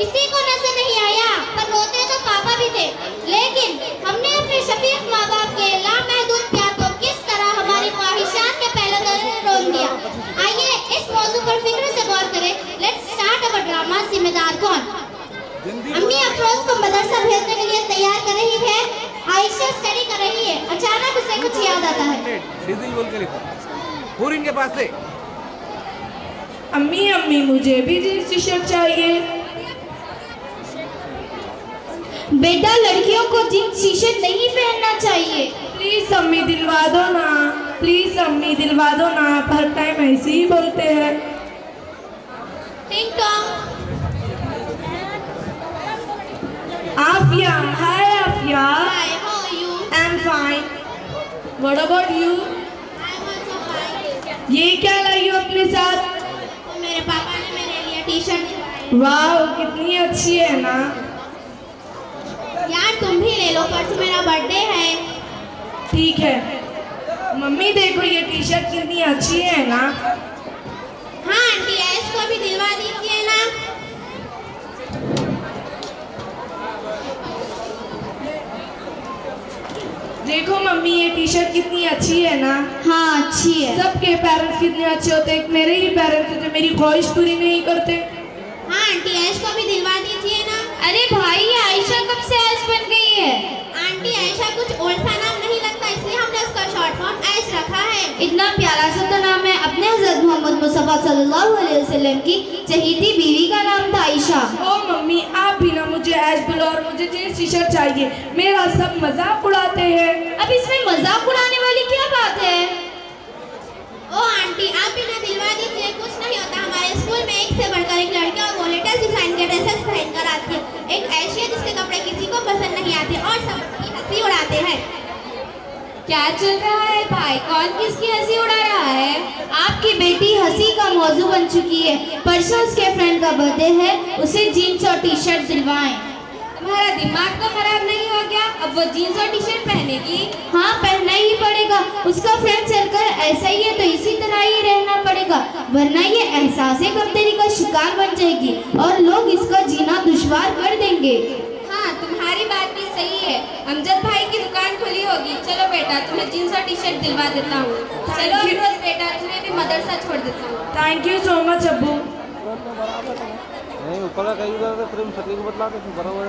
किसी को नजर नहीं आया, पर रोते तो पापा भी थे। लेकिन हमने अपने शफीक माँ बाप के लामहदूद प्यार को किस तरह हमारी ख्वाहिशात के पहले दर रोक दिया। आइए इस मौजू पर फिक्र से गौर करें। Let's start our drama. जिम्मेदार कौन? अम्मी अफरोज को मदरसा भेजने के लिए तैयार कर रही है। आयशा स्टडी कर रही है। अचानक उसे कुछ याद आता है। इनके पास से अम्मी अम्मी मुझे भी जींस टी शर्ट चाहिए। बेटा लड़कियों को जींस टी शर्ट नहीं पहनना चाहिए। प्लीज अम्मी दिलवा दो ना, प्लीज अम्मी दिलवा दो ना, हर टाइम ऐसे ही बोलते हैं। टिंग टोंग। Afiya, hi Afiya. Hi, how are you? I am fine. What about you? I am also fine. ये क्या लाई हो अपने साथ? मेरे पापा ने मेरे लिए टी शर्ट दिलवाई। वाह कितनी अच्छी है ना। यार तुम भी ले लो, परसों मेरा बर्थडे है। ठीक है मम्मी, देखो ये टी शर्ट कितनी अच्छी है ना। हाँ आंटी, ऐश को भी दिलवा दीजिए ना। देखो मम्मी ये टी शर्ट कितनी अच्छी है ना। हाँ अच्छी है। सबके पेरेंट्स कितने अच्छे होते हैं, मेरे ही पेरेंट्स हैं जो मेरी ख्वाहिश पूरी नहीं करते। हाँ आंटी, ऐश को भी दिलवा दीजिए ना। अरे भाई, ये आयशा कब से ऐश बन गई है? आंटी आयशा कुछ ओल्ड सा नाम नहीं लगता, इसलिए हमने उसका शॉर्ट फॉर्म ऐश रखा है। इतना प्यारा सा तो नाम है। अपने हज़रत मोहम्मद मुस्तफ़ा सल्लल्लाहु अलैहि वसल्लम की चहेती बीवी का नाम था आयशा। ओ मम्मी आप भी ना मुझे ऐश बोलो और मुझे जींस टी शर्ट चाहिए। मेरा सब मजाक उड़ाते हैं। अब इसमें मजाक उड़ाने वाली क्या बात है? ओ आंटी, आप भी ना दिलवा दीजिए, कुछ नहीं होता। हमारे स्कूल में एक से बढ़कर एक लड़की और वो लेटेस्ट डिजाइन के ड्रेसेस पहनकर आती है। एक ऐसी है जिसके कपड़े किसी को पसंद नहीं आते और सब उसकी हंसी उड़ाते हैं। क्या चल रहा है भाई? कौन किसकी हंसी उड़ा रहा है? आपकी बेटी हंसी का मौजू बन चुकी है। परसों उसके फ्रेंड का बर्थडे है, उसे जीन्स और टी शर्ट दिलवाएं। तुम्हारा दिमाग तो खराब नहीं हो गया? अब वो जीन्स और टी शर्ट पहनेगी? हाँ पहनना ही पड़ेगा। उसका फ्रेंड सर्कल ऐसा ही है तो इसी तरह ही रहना पड़ेगा, वरना ये एहसास कमतरी का शिकार बन जाएगी और लोग इसका जीना दुश्वार कर देंगे। हाँ तुम्हारी बात भी सही है। अमजद भाई की दुकान खुली होगी। चलो बेटा तुम्हें जीन्स और टी शर्ट दिलवा देता हूँ। चलो अफरोज बेटा, तुम्हें भी मदरसा छोड़ देता हूँ। थैंक यू सो मच अब्बू। नहीं ऊपर का कहीं उधर फ्रेम छतरी को बदला के बराबर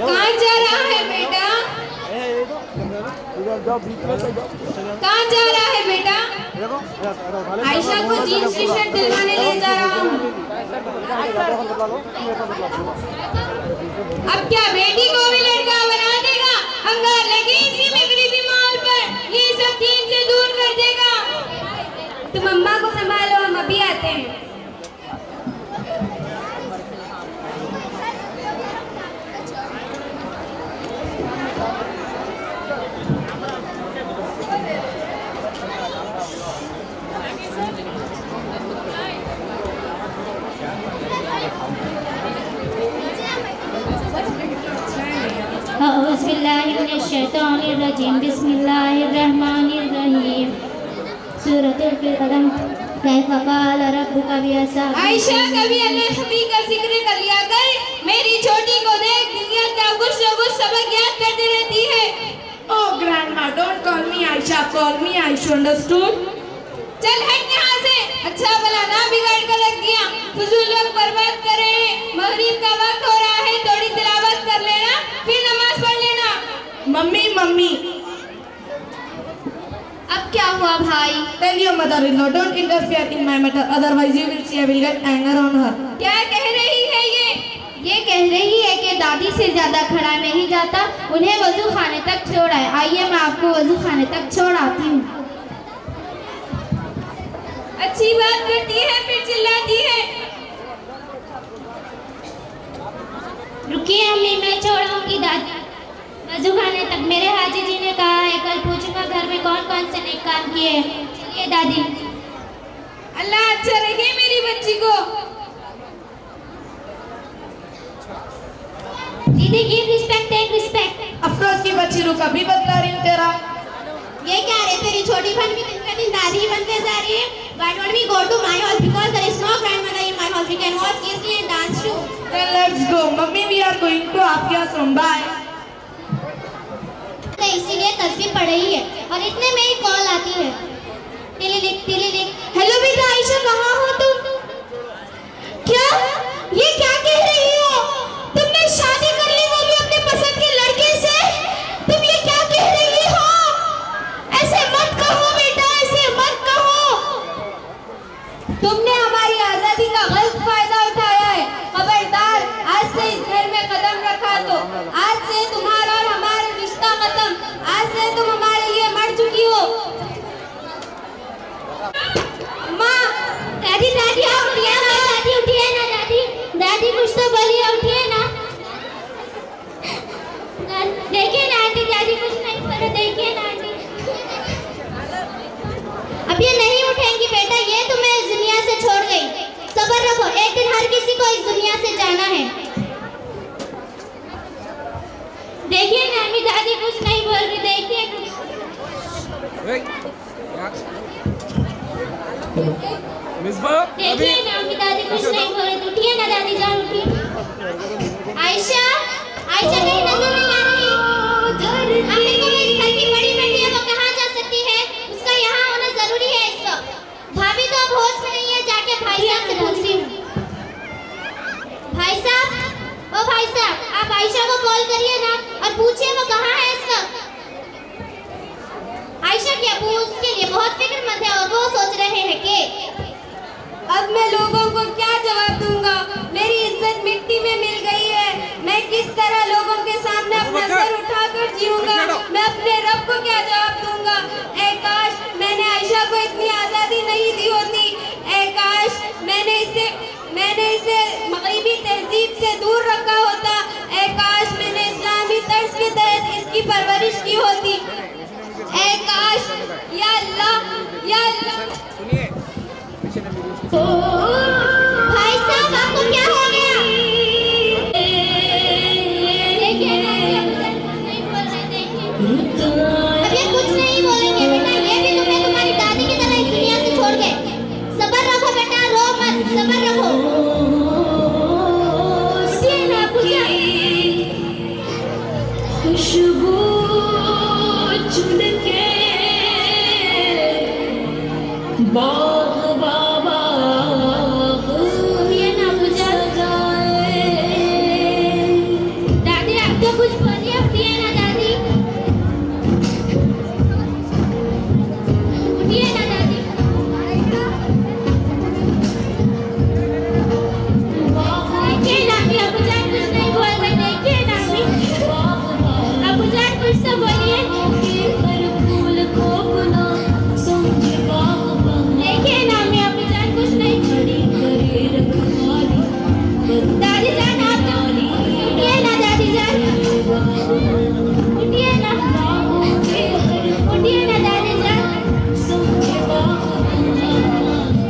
कहाँ जा रहा है बेटा? कहाँ जा रहा है बेटा? आयशा को जीन्स टी शर्ट दिलवाने ले जा रहा हूँ। अब क्या बेटी को भी लड़का बना देगा? अंगार लगे इसी में गरीबी माहौल पर, ये सब दीन से दूर कर देगा। तुम अम्मा को संभालो, हम अभी आते हैं। औज़ुबिल्लाहिमिनश्शैतानिर्रजीम बिस्मिल्लाहिर्रहमानिर्रहीम। सूरतुल कलम। कैफ़ा क़ाल रब्बुका बिअसा। आयशा कभी अल्लाह नबी का जिक्र कर लिया कर। मेरी छोटी को देख, दुनिया का कुछ न कुछ सबक याद करती रहती है। Oh grandma, don't call me Aisha, call me Aisha, understood? चल हट यहाँ से। अच्छा भला ना बिगाड़ कर रख दिया। फजूल लोग बर्बाद कर रहे हैं। मगरिब का वक्त हो रहा है, थोड़ी तिलावत कर लेना, फिर नमाज पढ़ लेना। मम्मी मम्मी, अब क्या हुआ भाई? tell your mother-in-law don't interfere in my matter, otherwise you will see I will get anger on her. क्या कह रही है ये? ये कह रही है कि दादी से ज्यादा खड़ा नहीं जाता, उन्हें वजू खाने तक छोड़ आए। आइए मैं आपको वजू खाने तक छोड़ आती हूँ। अच्छी बात करती है फिर चिल्लाती है। रुकिए अम्मी, मैं छोड़ूंगी दादी वजू खाने तक। मेरे हाजी जी ने कहा है कल पूछूंगा घर में कौन कौन से नेक काम किए हैं। चलिए दादी। अल्लाह अच्छा रखे मेरी बच्ची को। दीदी Hindi give respect take respect. Afroz की बच्ची रुक अभी बतला रही हूँ तेरा। ये क्या रे, तेरी छोटी बहन भी दिन पे दिन दादी ही बनते जा रही है। Why don't we go to my house because there is no grandmother in my house. We can watch Disney and dance too. Then let's go. Mummy we are going to आपके आश्रम। बाय। तो इसीलिए तस्वीर पड़ रही है और इतने में ही कॉल आती है। टिलिलिक। हेलो बेटा आयशा, कहाँ हो तुम? क्या? ये क्या कह रही हो? तुमने शादी कर ली, वो भी अपने पसंद के लड़के से? तुम ये क्या कह रही हो? ऐसे मत कहो बेटा, ऐसे मत कहो। तुमने हमारी आजादी का गलत फायदा उठाया है। खबरदार, आज से इस घर में कदम रखा तो आज से तुम्हारा और हमारा रिश्ता खत्म। आज से तुम हमारे लिए मर चुकी हो। माँ, दादी आप उठिए ना, दादी उठिए ना, दादी कुछ तो बोलिए, उठिए ना। देखिए ना आंटी, दादी कुछ नहीं बोल रहे, देखिए ना आंटी। अब ये नहीं उठेंगी बेटा, ये तुम्हें इस दुनिया से छोड़ गई। सब्र रखो, एक दिन हर किसी को इस दुनिया से जाना है। देखिए ना अम्मी, दादी कुछ नहीं बोल रही, देखिए। देखिए ना अम्मी, दादी कुछ नहीं बोल रही, उठिए ना दादी जान, उठिए। आयशा कहीं नजर नहीं आ रही? अम्मी को मेरी घर की बड़ी बेटी है, वो कहाँ जा सकती है? उसका यहाँ होना जरूरी है इस वक्त। भाभी तो अब होश में नहीं है, जाके भाई साहब से पूछती हूँ। भाई साहब, आप आयशा को कॉल करिए ना और पूछिए वो कहाँ है इस वक्त। आयशा के अब्बू उसके लिए बहुत फिक्रमंद है और वो सोच रहे हैं कि अब मैं लोगों को क्या जवाब दूंगा? मेरी इज्जत मिट्टी में मिल गई है। मैं किस तरह लोगों के सामने अपना सर उठाकर जीऊंगा? मैं अपने रब को क्या जवाब दूंगा? ऐ काश मैंने आयशा को इतनी आज़ादी नहीं दी होती। ऐ काश मैंने इसे मगरिबी तहजीब से दूर रखा होता। ऐ काश मैंने इस्लामी तर्ज के तहत इसकी परवरिश की होती। ऐ काश, या अल्लाह। भाई साहब आपको क्या हो गया? देखिए ना, नहीं बोल रहे, देखिए। अब ये कुछ नहीं बोलेंगे बेटा, ये भी तुम्हें तुम्हारी दादी की तरह इस दुनिया से छोड़ गए। सब्र रखो बेटा, रो मत, सब्र रखो। उठिए ना, उठिए। खुशबू चुन के उठिए ना, पूजा। दादी आप तो कुछ बोलिए, उठिए ना दादी, उठिए ना दादी। देखिए ना अभी अबू जान कुछ नहीं बोल रहे, देखिए ना अभी अबू जान कुछ तो बोलिए। देखिए ना अम्मी, अबू जान कुछ नहीं। दादी जान आप तो उठिए ना, दादी जान उठिए ना, उठिए ना दादी जान।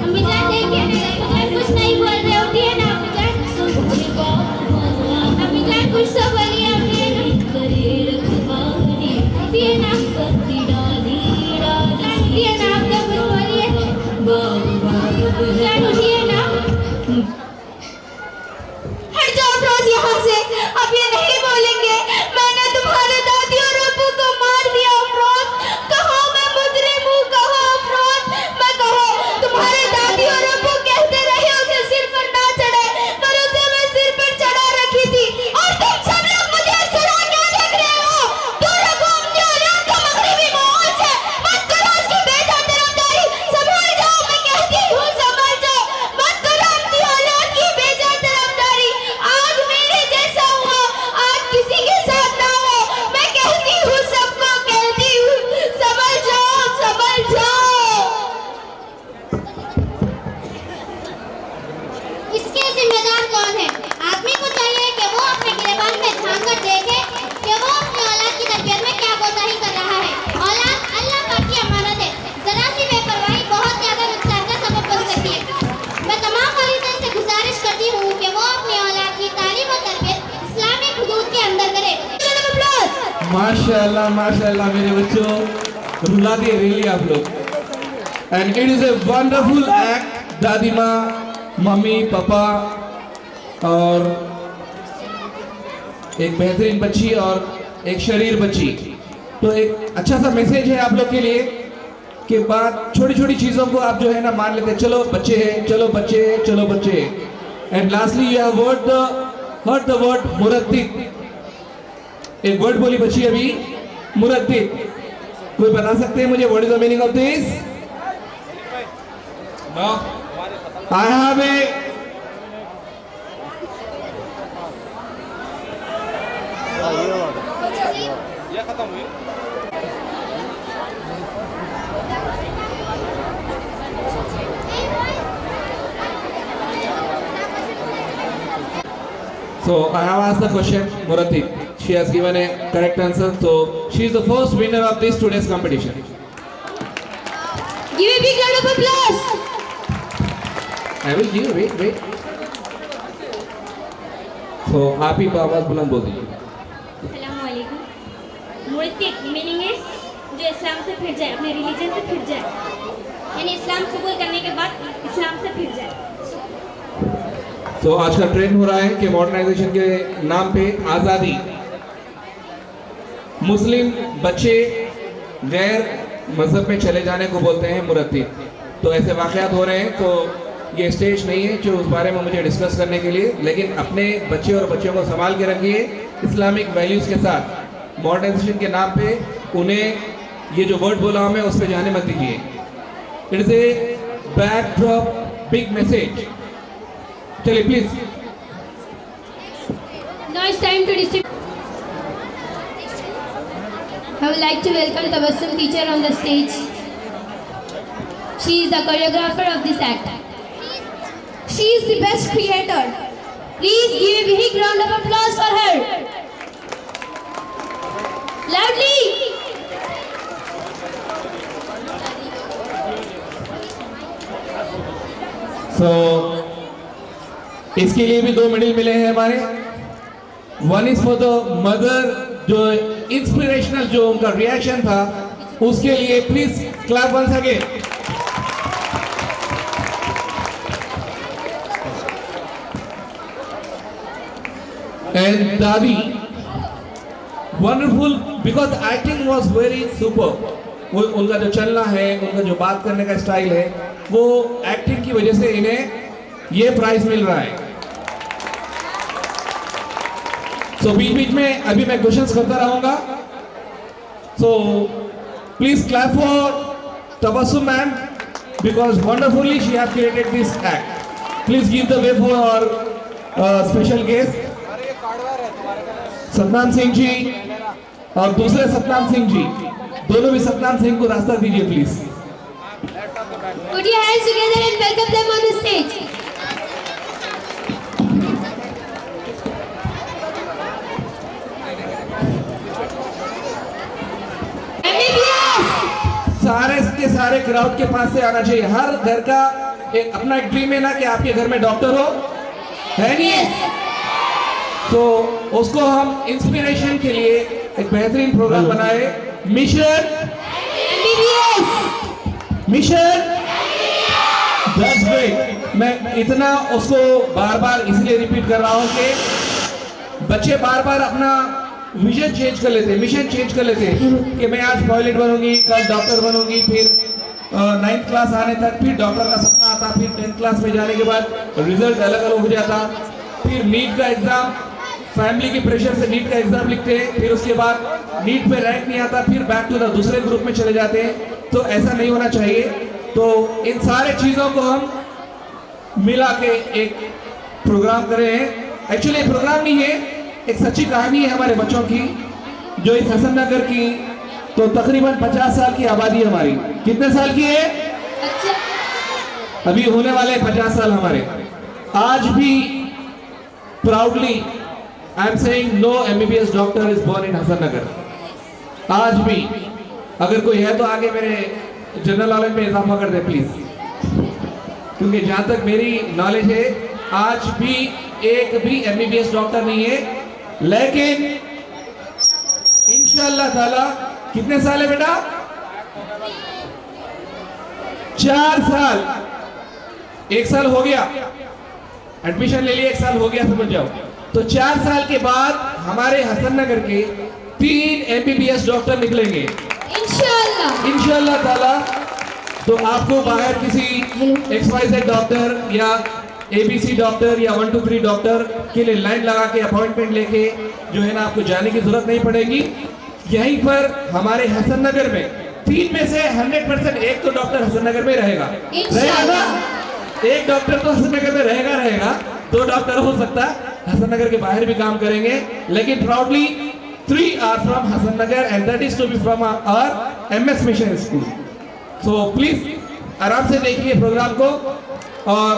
अम्मी जान देखिए ना, अबू जान कुछ नहीं बोल रहे, उठिए ना अबू जान। अम्मी जान कुछ तो बोलिए, उठिए ना, उठिए ना, उठिए ना, आप तो कुछ बोलिए, जान उठिए ना। हट जाओ अफरोज यहाँ से, अब ये नहीं बोलेंगे। मैंने तुम्हारे दादी और अब्बू को मार दिया अफरोज। कहो मैं मुजरिम हूँ, कहो अफरोज, मैं कहो। तुम्हारे दादी और अब्बू कहते रहे उसे सिर पर ना चढ़े, पर उसे मैं सिर पर चढ़ा रखी थी। और तुम सब लोग मुझे सड़ा क्या देख रहे हो? दूर रखो अपनी औलाद का मगरिबी माहौल से, मत करो उसकी बेजा तरफदारी। संभल जाओ, मैं कहती हूँ संभल जाओ, मत करो अपनी औलाद की बेजा तरफदारी। आज मेरे जैसा हुआ, आज किसी के साथ ना हो। मैं कहती हूँ, सबको कहती हूँ, संभल जाओ, संभल जाओ। इसके जिम्मेदार कौन है? आदमी को चाहिए कि वो अपने गिरेबान में झांक कर देखे कि वो अपनी औलाद की तरबियत में क्या कोताही कर रहा है। औलाद अल्लाह पाक की अमानत है, जरा सी बेपरवाही बहुत ज्यादा नुकसान का सबब बन सकती है। मैं तमाम वालिदैन से गुजारिश करती हूँ कि वो अपनी औलाद की तालीम और तरबियत इस्लामिक हुदूद के अंदर माशाल्लाह मेरे बच्चों, रुला दिए रियली आप लोग। And it is a wonderful act. दादी माँ, मम्मी, पापा और एक बेहतरीन बच्ची और एक शरीर बच्ची। तो एक अच्छा सा मैसेज है आप लोग के लिए कि बात छोटी छोटी चीज़ों को आप जो है ना मान लेते हैं, चलो बच्चे हैं, चलो बच्चे हैं, चलो बच्चे हैं। And lastly you have heard the word मुरत्तिब। एक वर्ड बोली बच्ची अभी, मुरत्तिब। कोई बता सकते हैं मुझे what is the meaning of this? No, I have a ये खत्म हुई। So I have asked the question, Muratib. She has given a correct answer. So she is the first winner of this today's competition. Give a big round of applause. I will give. Wait. So आप ही आवाज बुलंद बोल दीजिए। अस्सलामुअलैकुम। मुरत्तिब meaning है जो इस्लाम से फिर जाए, अपने रिलीजन से फिर जाए, यानी इस्लाम कबूल करने के बाद इस्लाम से फिर जाए। तो आज का ट्रेंड हो रहा है कि मॉडर्नाइजेशन के नाम पे आज़ादी, मुस्लिम बच्चे गैर मजहब में चले जाने को बोलते हैं मुरत्तिब। तो ऐसे वाक़यात हो रहे हैं। तो ये स्टेज नहीं है जो उस बारे में मुझे डिस्कस करने के लिए, लेकिन अपने बच्चे और बच्चियों को संभाल के रखिए इस्लामिक वैल्यूज़ के साथ। मॉडर्नाइजेशन के नाम पे उन्हें ये जो वर्ड बोला हूँ मैं उस पर जाने मत दीजिए। It is a backdrop big message. चलिए please. Now it's time to distribute. I would like to welcome Tabassum teacher on the stage. She is the choreographer of this act. She is the best creator. Please give a big round of applause for her. Loudly. So इसके लिए भी 2 medal मिले हैं हमारे। One is for the mother, जो inspirational जो उनका reaction था उसके लिए please clap once again. And दादी wonderful because acting was very super. वो उनका जो चलना है, उनका जो बात करने का स्टाइल है, वो एक्टिंग की वजह से इन्हें ये प्राइज मिल रहा है। सो बीच में अभी मैं क्वेश्चंस करता रहूंगा। So please clap for Tabassum ma'am because wonderfully she have created this act. Please give the way for our special guest Satnam Singh ji और दूसरे सतनाम सिंह जी, दोनों भी सतनाम सिंह को रास्ता दीजिए please. Put your hands together and welcome them on the stage. सारे के सारे क्राउड के पास से आना चाहिए। हर घर का एक अपना एक ड्रीम है ना कि आपके घर में डॉक्टर हो, है नहीं? तो उसको हम इंस्पिरेशन के लिए एक बेहतरीन प्रोग्राम बनाए। Mission that's great. मैं इतना उसको बार बार इसलिए रिपीट कर रहा हूँ कि बच्चे बार बार अपना विजन चेंज कर लेते हैं, मिशन चेंज कर लेते हैं कि मैं आज पायलट बनूंगी, कल डॉक्टर बनूंगी, फिर 9th क्लास आने तक फिर डॉक्टर का सपना आता, फिर 10th क्लास में जाने के बाद रिजल्ट अलग अलग हो जाता, फिर नीट का एग्जाम, फैमिली के प्रेशर से नीट का एग्जाम लिखते हैं, फिर उसके बाद नीट पे रैंक नहीं आता, फिर बैक टू द दूसरे ग्रुप में चले जाते हैं। तो ऐसा नहीं होना चाहिए। तो इन सारे चीज़ों को हम मिला के एक प्रोग्राम कर रहे हैं। एक्चुअली प्रोग्राम नहीं है, एक सच्ची कहानी है हमारे बच्चों की, जो इस हसन नगर की तो तकरीबन 50 साल की आबादी है हमारी। कितने साल की है? अभी होने वाले 50 साल हमारे। आज भी proudly I am saying no MBBS doctor is born in Hasan Nagar. आज भी अगर कोई है तो आगे मेरे जनरल नॉलेज में इजाफा कर दे प्लीज, क्योंकि जहां तक मेरी नॉलेज है आज भी एक भी MBBS डॉक्टर नहीं है। लेकिन इंशाअल्लाह ताला। कितने साल है बेटा? 4 साल। 1 साल हो गया, एडमिशन ले लिया, 1 साल हो गया, समझ जाओ। तो 4 साल के बाद हमारे हसन नगर के 3 MBBS डॉक्टर निकलेंगे इंशाल्लाह। इंशाअल्लाह ताला। तो आपको बाहर किसी XYZ डॉक्टर या ABC डॉक्टर या 1 2 3 डॉक्टर के लिए लाइन लगा के अपॉइंटमेंट लेके जो है ना आपको जाने की जरूरत नहीं पड़ेगी। यहीं पर हमारे हसन नगर में 3 में से 100% एक तो डॉक्टर हसन नगर में रहेगा ना? एक डॉक्टर तो हसन नगर में रहेगा। 2 डॉक्टर हो सकता है हसन नगर के बाहर भी काम करेंगे, लेकिन proudly 3 are from Hasan Nagar and that is to be from our MS mission school. So please आराम से देखिए प्रोग्राम को, और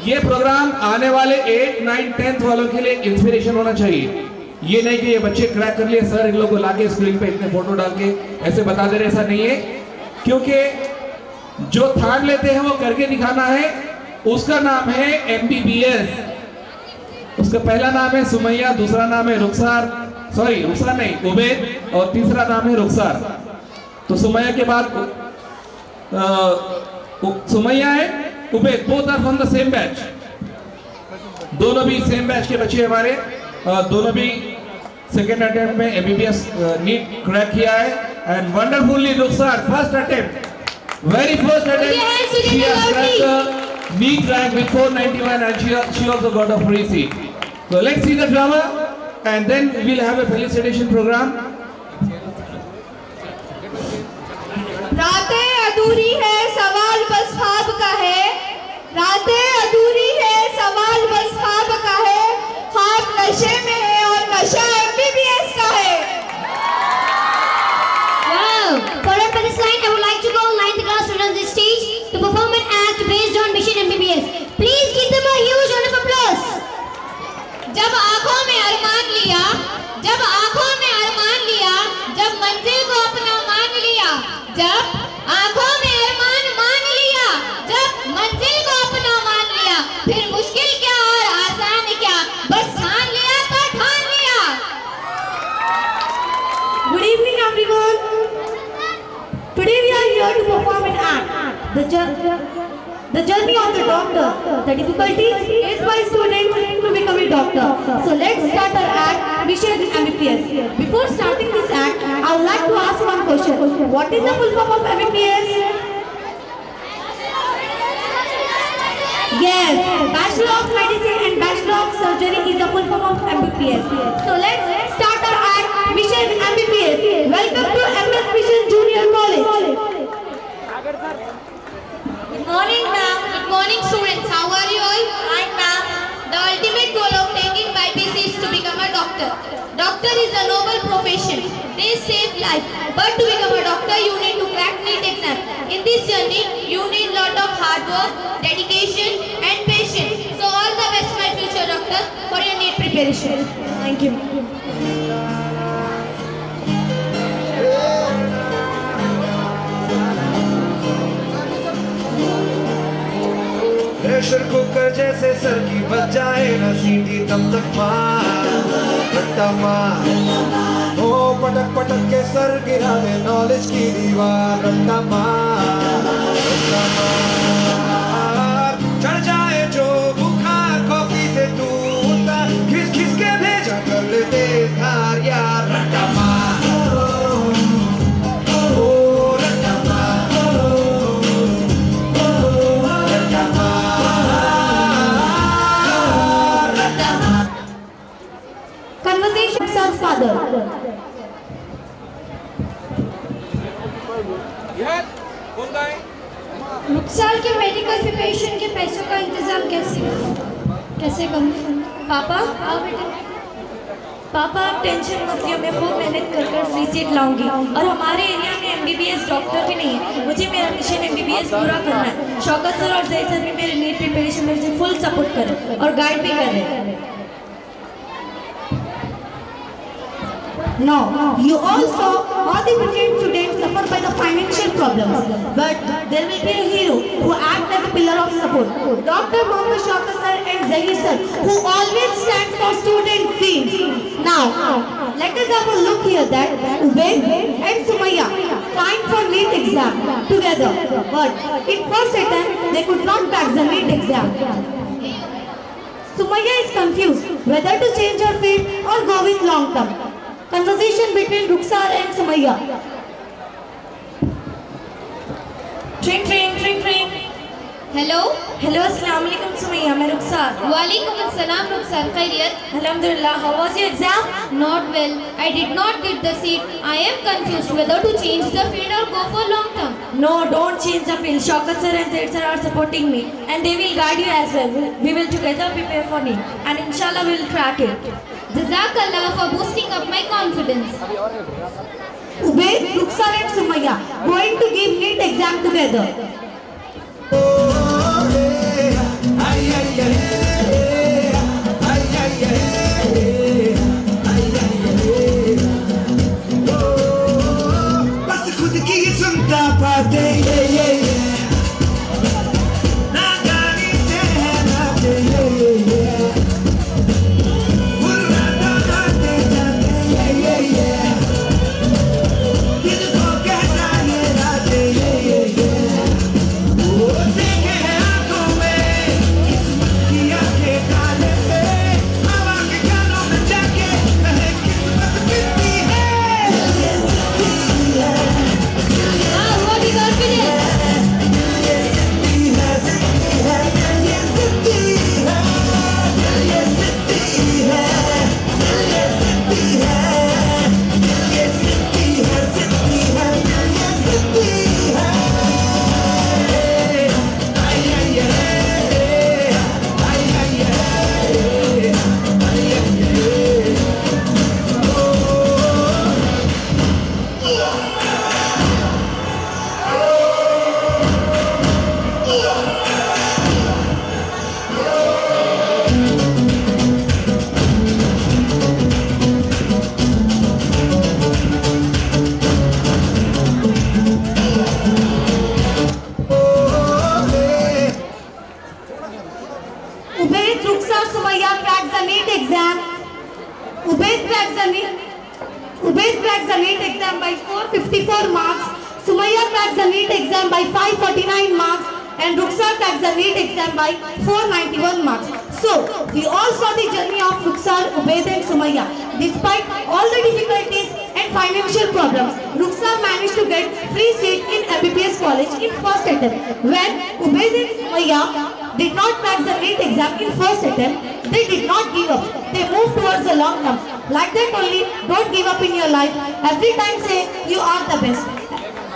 ये प्रोग्राम आने वाले 8, 9, 10th वालों के लिए इंस्पिरेशन होना चाहिए। ये नहीं कि ये बच्चे क्रैक कर लिए सर इन लोगों को लाके स्क्रीन पे इतने फोटो डाल के ऐसे बता दे रहे, ऐसा नहीं है। क्योंकि जो ठान लेते हैं वो करके दिखाना है। उसका नाम है MBBS। उसका पहला नाम है सुमैया, दूसरा नाम है रुखसार, सॉरी रुखसार नहीं उबैद, और तीसरा नाम है रुखसार। तो सुमैया के बाद सुमैया है, Ubaid, both are from the same batch. दोनों भी सेम बैच के बच्चे हमारे, दोनों भी सेकेंड अटेम्प्ट में MBBS नीट क्रैक किया है। And wonderfully Rukhsar first attempt, very first attempt she has cracked the NEET rank with 491 and she also got a free seat. So let's see the drama and then we'll have a felicitation program. रातें अधूरी है सवाल बस ख्वाब का है, रातें अधूरी है सवाल बस ख्वाब का है, ख्वाब नशे में है और नशा MBBS का है। Wow! For our first line, I would like to call 9th class students on the stage to perform an act based on Mission MBBS. Please give them a huge round of applause. जब आंखों में अरमान लिया, जब आंखों में अरमान लिया, जब मंजिल को अपना मान लिया, जब आंखों में अरमान मान लिया, जब मंजिल को अपना मान लिया, फिर मुश्किल क्या और आसान क्या, बस ठान लिया तो ठान लिया। Good evening, everyone. Today we are here to perform an act. The journey of the doctor. The difficulties faced by students to become a doctor. So let's start our act, Mission MBBS. Before starting this act, I would like to ask one question. What is the full form of MBBS? Yes, Bachelor of Medicine and Bachelor of Surgery is the full form of MBBS. So let's start our act, Mission MBBS. Welcome to MS Mission Junior College. Good morning, ma'am. Good morning, students. How are you all? Fine, ma'am. The ultimate goal of taking BPC is to become a doctor. Doctor is a noble profession. They save life. But to become a doctor, you need to crack NEET exam. In this journey, you need lot of hard work, dedication, and patience. So all the best, my future doctors, for your NEET preparation. Thank you. Pressure cooker जैसे sir की बच जाए ना सीटी तब तक मार रट्टा मार, हो पटक पटक के सर गिरा दे नॉलेज की दीवार। रट्टा मार रट्टा मार, चढ़ जाए जो बुखार कॉफी से तू उतार, खिस खिस के भेजा कर लेते धार यार। रट्टा मार ओ रट्टा मार, रट्टा मार। Conversation with Sir's father. रुखसार के मेडिकल प्रिपरेशन के पैसों का इंतजाम कैसे करूं? पापा आओ बेटा। पापा आप टेंशन मत लियो, मैं खूब मेहनत कर कर फ्री सीट लाऊंगी। और हमारे एरिया में MBBS डॉक्टर भी नहीं है, मुझे मेरा मिशन MBBS पूरा करना है। शौकत सर और जय सर भी मेरे नीट प्रिपरेशन में मुझे फुल सपोर्ट कर रहे और गाइड भी कर रहे हैं। Now, you all saw how the brilliant students suffer by the financial problems, but there will be a hero who acts as a pillar of support. support. Dr. Mohammad Shaukat sir and Zahir sir, who always stand for student dreams. Now, let us have a look here that Ubayd and Sumaya trying for NEET exam together, but in first attempt they could not pass the NEET exam. Sumaya is confused whether to change her field or go with long term. Conversation between Rukhsar and Sumaya. Tring tring tring tring. Hello Hello, Assalamu alaikum Sumaya, मैं Rukhsar. वालेकुम अस्सलाम रुखसार खैरियत Alhamdulillah, how was your exam? Not well. I did not get the seat. I am confused whether to change the field or go for long term. No, don't change the field. Shaukat sir and Zaid sir are supporting me and they will guide you as well. We will together prepare for NEET and inshallah we will crack it. Jazakallah for boosting up my confidence. Ubayd, Rukhsar and Sumaya going to give NEET exam together. बस खुद की सुनता पाते ना गाड़ी से है नाते बुर्राता गाते जाते दिल को कहता ये राते वो देखे हैं आंखों में किस्मत की आंखें काले पे हवा के कानों में जाके कहे किस्मत कितनी है हाँ हुआ भी confidence. Ubayd, Rukhsar, Sumaya cracked the NEET exam. Ubayd cracked the NEET exam by 454 marks. Sumaya cracked the NEET exam by 549 marks. And Rukhsar cracked the NEET exam by 491 marks. So, we all saw the journey of Rukhsar, Ubayd and Sumaya. Despite all the difficulties and financial problems, Rukhsar managed to get free seat in MBBS college in first attempt. When Ubayd and Sumaya did not crack the NEET exam in first attempt, they did not give up. They moved towards the long term. Like that only, don't give up in your life. Every time say, you are the best.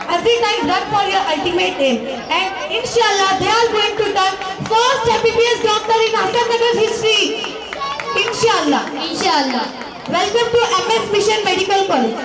Every time run for your ultimate aim. And inshallah, they are going to turn first MBBS doctor in Ahmednagar history. Inshallah. Inshallah. Welcome to MS Mission Medical College.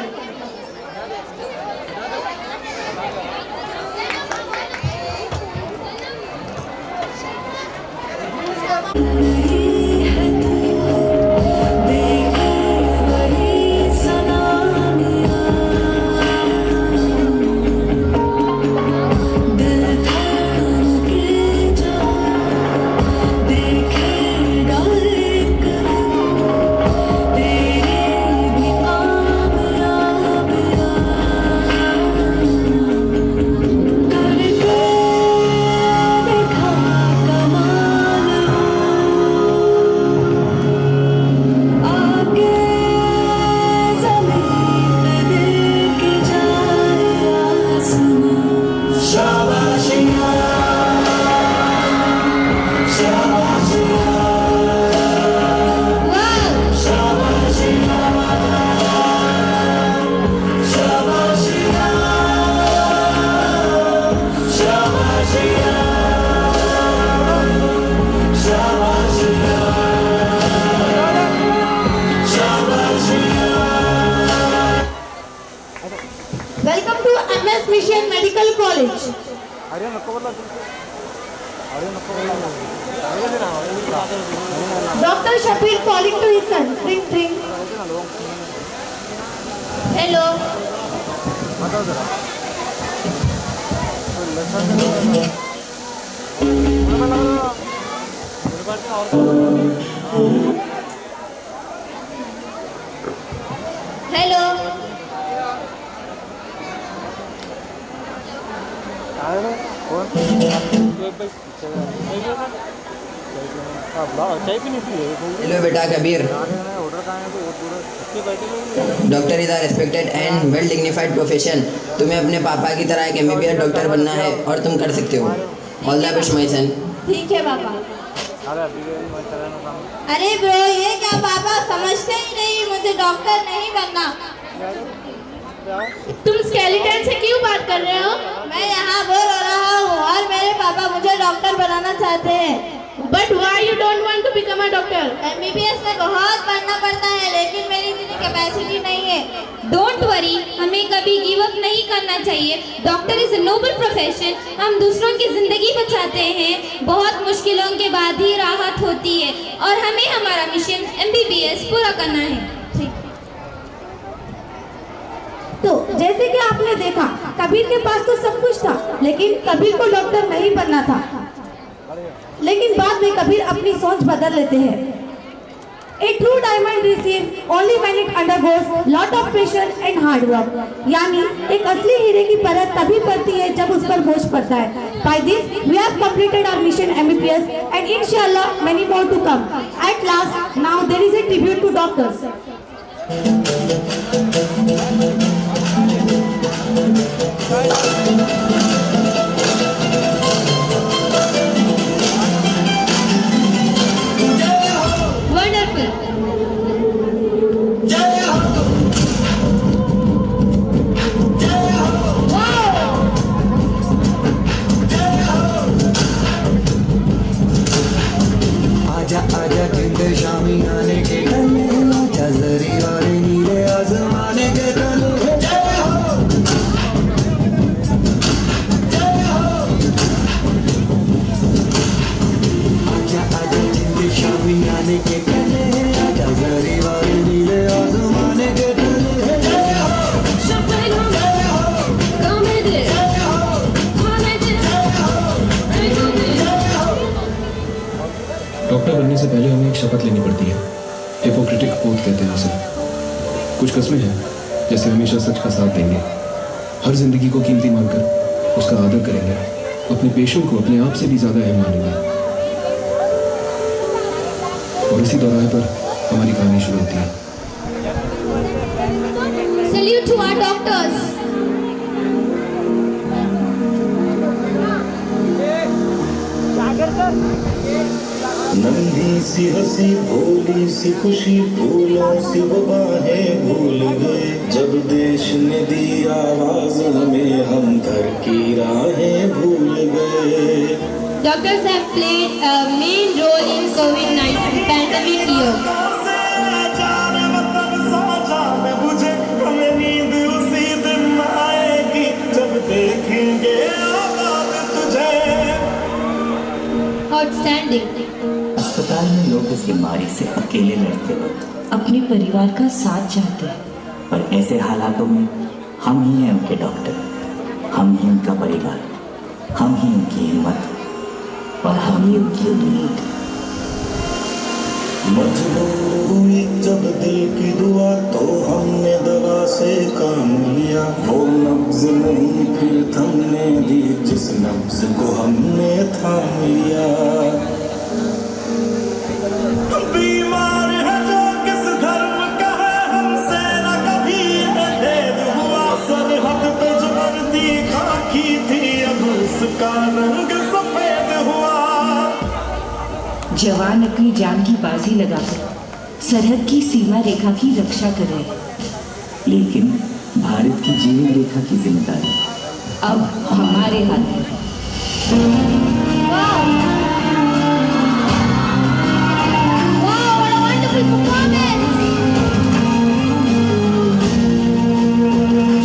Welcome to MS Mission Medical College. Aryan नको बोला आर्यन नको बोला Dr. Shapir calling to his son. Ring, ring. Hello. बताओ जरा lesson hello, आए ना कौन चाय भी नहीं पी हेलो बेटा कबीर, ऑर्डर कहाँ है तो वो पूरा इसके बैठे doctor is a respected and well dignified profession. तुम्हें अपने पापा की तरह एक एमबीबीएस डॉक्टर बनना है और तुम कर सकते हो। All the best my son. ठीक है पापा। अरे अभी के मैं चला ना काम अरे ब्रो, ये क्या पापा समझते ही नहीं, मुझे डॉक्टर नहीं बनना। तुम स्केलेटन से क्यों बात कर रहे हो? मैं यहाँ बोर हो रहा हूँ और मेरे पापा मुझे डॉक्टर बनाना चाहते हैं। But why you don't want to become a doctor? MBBS में बहुत पढ़ना पड़ता है, लेकिन मेरी इतनी कैपेसिटी नहीं है। डोंट वरी, हमें कभी गिव अप नहीं करना चाहिए। Doctor is a noble profession. हम दूसरों की जिंदगी बचाते हैं। बहुत मुश्किलों के बाद ही राहत होती है और हमें हमारा मिशन एमबीबीएस पूरा करना है। तो जैसे कि आपने देखा, कबीर के पास तो सब कुछ था, लेकिन कबीर को डॉक्टर नहीं बनना था। लेकिन बाद में कबीर अपनी सोच बदल लेते हैं। A true diamond receives only when it undergoes lot of pressure and hard work. यानी एक असली हीरे की परत तभी पड़ती है जब उस पर बोझ पड़ता है। By this we have completed our mission MBBS and inshallah many more to come. At last, now there is a tribute to doctors. आजा आजा जिंद शामी आने के गले, आजा जरी वाले नीले आजमाने के गले। जय हो, जय हो। आजा आजा जिंद शामी आने के गले, आजा जरी वाले नीले आजमाने के गले। जय हो, जय हो, जय हो। डॉक्टर बनने से पहले हमें एक शपथ लेनी पड़ती है। हिपोक्रेटिक ओथ कहते हैं उसे। कुछ कस्में हैं, जैसे हमेशा सच का साथ देंगे, हर जिंदगी को कीमती मानकर उसका आदर करेंगे, अपने पेशेंट को अपने आप से भी ज्यादा अहम मानेंगे। और इसी दौरान पर हमारी कहानी शुरू होती है। Salute to our doctors. नन्ही सी हंसी भोली सी खुशी फूलों सी वो बाहें भूल गए, जब देश ने दी आवाज हमें हम घर की राहें भूल गए। Doctors have played a main role in COVID-19 pandemic year. जब देखेंगे तुझे। Outstanding. अस्पताल में लोग इस बीमारी से अकेले लड़ते वक्त अपने परिवार का साथ चाहते हैं, पर ऐसे हालातों में हम ही हैं उनके डॉक्टर, हम ही उनका परिवार, हम ही उनकी हिम्मत और हम ही उनकी उम्मीद। मजबूर हुई जब दिल की दुआ तो हमने दवा से काम लिया, वो नब्ज नहीं फिर थमने दी जिस नब्ज को हमने थाम लिया। बीमार है जो किस धर्म का है, हमसे न कभी भेद हुआ, सरहद पे जो वर्दी खाकी थी अब उसका रंग सफेद हुआ। जवान अपनी जान की बाजी लगाकर सरहद की सीमा रेखा की रक्षा कर रहे हैं, लेकिन भारत की जीवन रेखा की जिम्मेदारी अब हमारे हाथ में।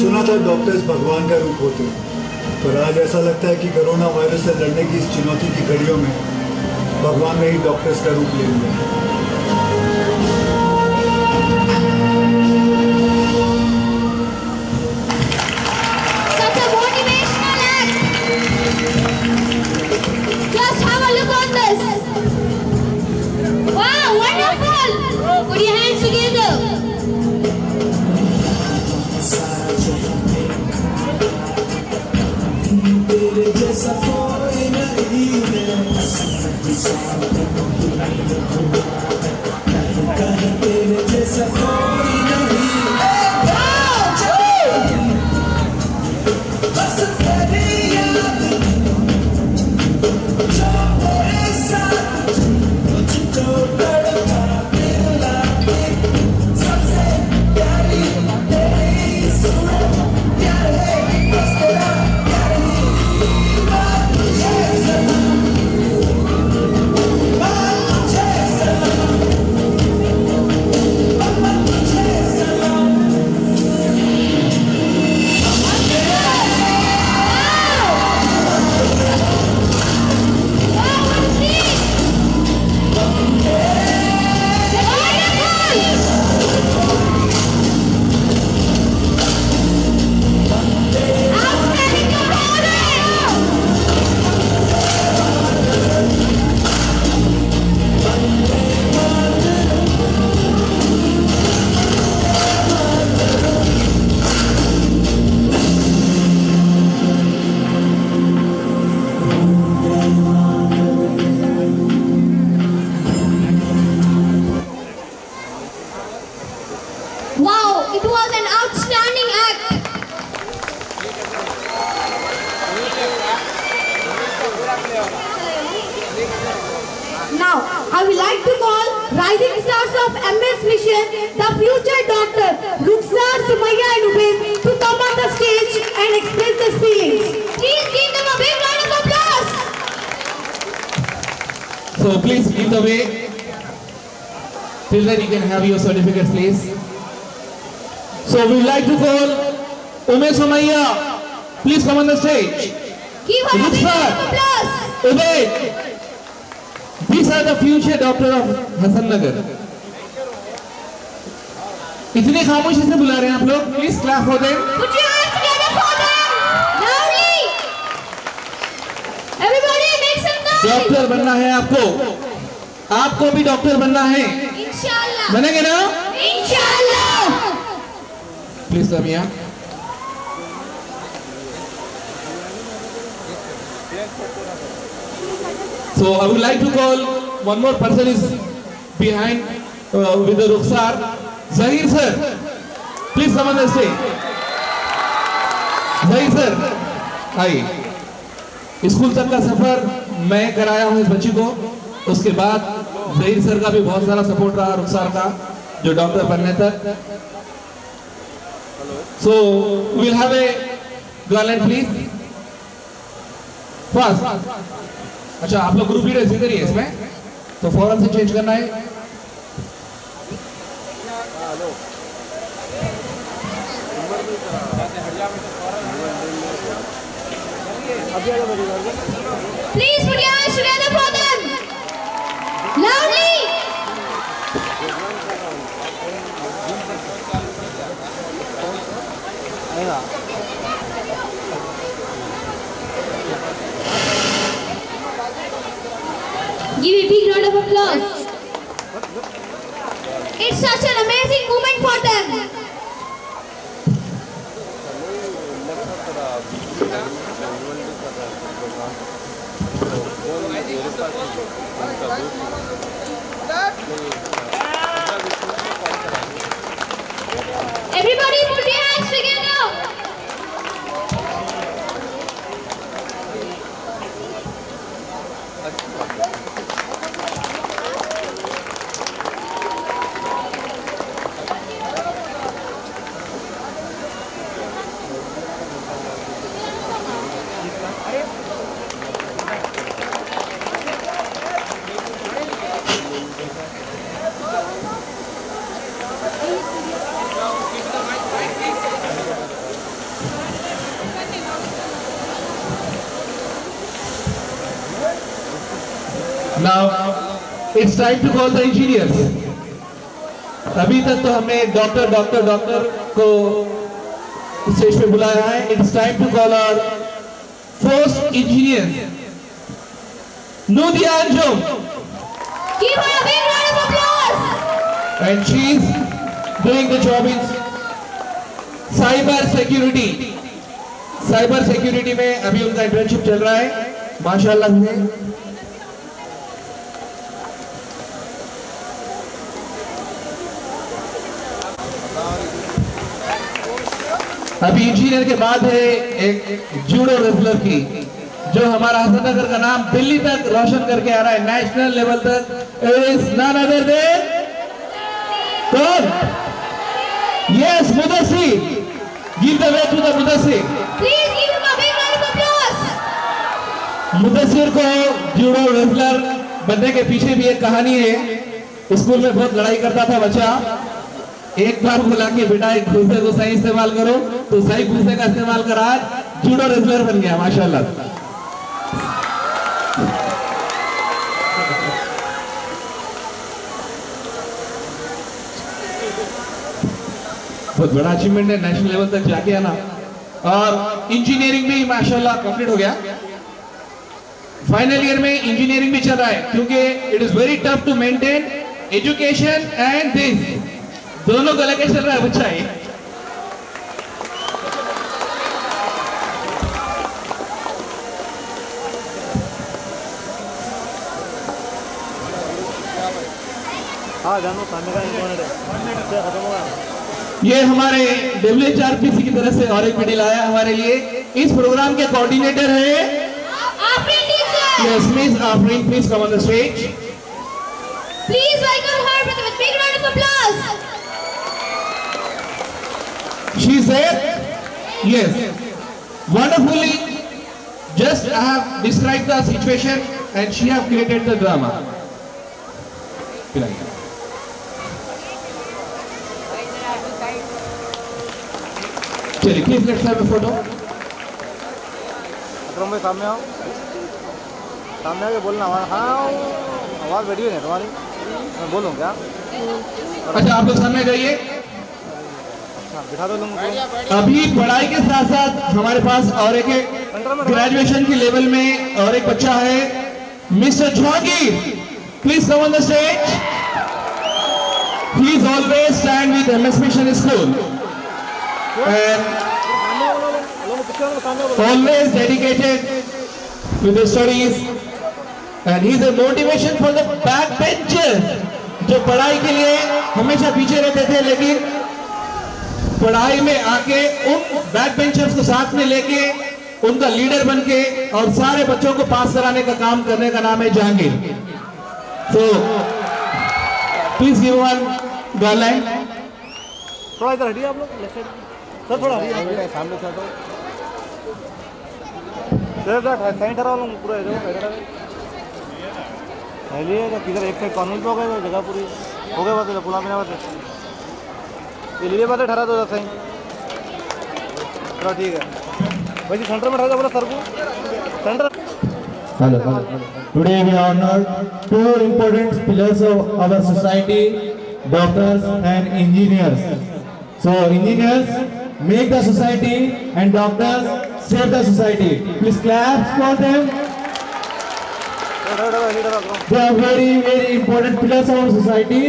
सुना था डॉक्टर्स भगवान का रूप होते हैं, पर आज ऐसा लगता है कि कोरोना वायरस से लड़ने की इस चुनौती की घड़ियों में भगवान ने ही डॉक्टर्स का रूप ले लिया। Such a motivational act. Just have a look on this. Wow, it was an outstanding act. Now, I would like to call rising stars of MS Mission, the future doctor, Rukhsar, Sumaya and Ubaid to come on the stage and express their feelings. Please give them a big round of applause. So please lead the way. Till then you can have your certificates, please. So we would like to call Umesh Somaiya. Please come on the stage. Give her a big round of applause. Ubaid. These are the future doctor of Hasan Nagar. इतनी खामोशी से बुला रहे हैं आप लोग. Please clap for them. Put your hands together for them. Loudly. Everybody make some noise. Doctor बनना है आपको. आपको भी डॉक्टर बनना है. Inshallah. बनेंगे ना? Inshallah. Please come here. So I would like to call one more person is behind with the Rukhsar. Zahir sir, please come on the stage. Zahir sir, आइए. स्कूल तक का सफर मैं कराया हूँ इस बच्ची को. उसके बाद जहीर सर का भी बहुत सारा सपोर्ट रहा रुखसार का जो डॉक्टर बनने तक. So we'll have a garland please. First. अच्छा आप लोग ग्रुप लीडर इधर ही है इसमें तो फौरन से चेंज करना है. Please put your hands together for them. Loudly. Give a big round of applause. It's such an amazing moment for them. Everybody put your hands together. Now it's time to call the engineers. अभी तक तो हमने doctor को stage पे बुलाया है. It's time to call our first engineer, Nudia Anjum. Give her a big round of applause. And she's doing the job in cyber security. Cyber security में अभी उनका इंटर्नशिप चल रहा है माशाल्लाह से. अभी इंजीनियर के बाद है एक जूडो रेसलर की, जो हमारा हसनगर का नाम दिल्ली तक रोशन करके आ रहा है, नेशनल लेवल तक। इज नन अदर देन कौन? Yes, Mudassir. Give the way to the Mudassir. Please give him a big round of applause. Mudassir को जूडो रेसलर बनने के पीछे भी एक कहानी है। स्कूल में बहुत लड़ाई करता था बच्चा, एक बार बुला के बेटा एक घूसे को सही इस्तेमाल करो, तो सही घूसे का इस्तेमाल करा, आज जूडो रेसलर बन गया माशाल्लाह। बहुत बड़ा अचीवमेंट है, नेशनल लेवल तक जाके आना। और इंजीनियरिंग में माशाल्लाह कंप्लीट हो गया। फाइनल ईयर में इंजीनियरिंग भी चल रहा है, क्योंकि it is very tough to maintain education and this, दोनों को लेकर चल रहा है बच्चा ये। हाँ जानो सामने का खत्म होगा। ये हमारे WHRPC की तरफ से और एक मेडल आया हमारे लिए। इस प्रोग्राम के कोऑर्डिनेटर है Afrin teacher. Yes miss Afreen, please come on the stage. Please welcome her with a big round of applause. She is there? Yes. Wonderfully. Just I have described the situation and she have created the drama. चलिए, please let's have a photo. अकरम भाई सामने आओ, सामने आके बोलना। हाँ आवाज़ बैठी हुई है तुम्हारी, मैं बोलूँ क्या? अच्छा आप लोग सामने जाइए। बिठा दो लोगों को। अभी पढ़ाई के साथ साथ हमारे पास और एक ग्रेजुएशन की लेवल में और एक बच्चा है, mister Jahangir. Please come on the stage. He is always stand with MS Mission School and always dedicated with his studies and he is a motivation for the backbenchers, जो पढ़ाई के लिए हमेशा पीछे रहते थे, लेकिन पढ़ाई में आके उन बैक बेंचर्स को साथ में लेके उनका लीडर बनके और सारे बच्चों को पास कराने का काम करने का नाम है Jahangir. So please give one guideline. थोड़ा इधर हटिए आप लोग, लेफ्ट साइड सर, थोड़ा हटिए सामने से। सर सही ठहरा लोग पूरा पहले किधर एक साइड कानून पे हो गए, जगह पूरी हो गए, बात पुला मिला बात ये लिए बातें ठहरा दो सही। चलो ठीक है भाई जी, सेंटर में ठहरा दो बोला सर को, centre. Hello. Today we honored two important pillars of our society, doctors and engineers. So engineers make the society and doctors save the society. Please clap for them. They are very important pillars of our society.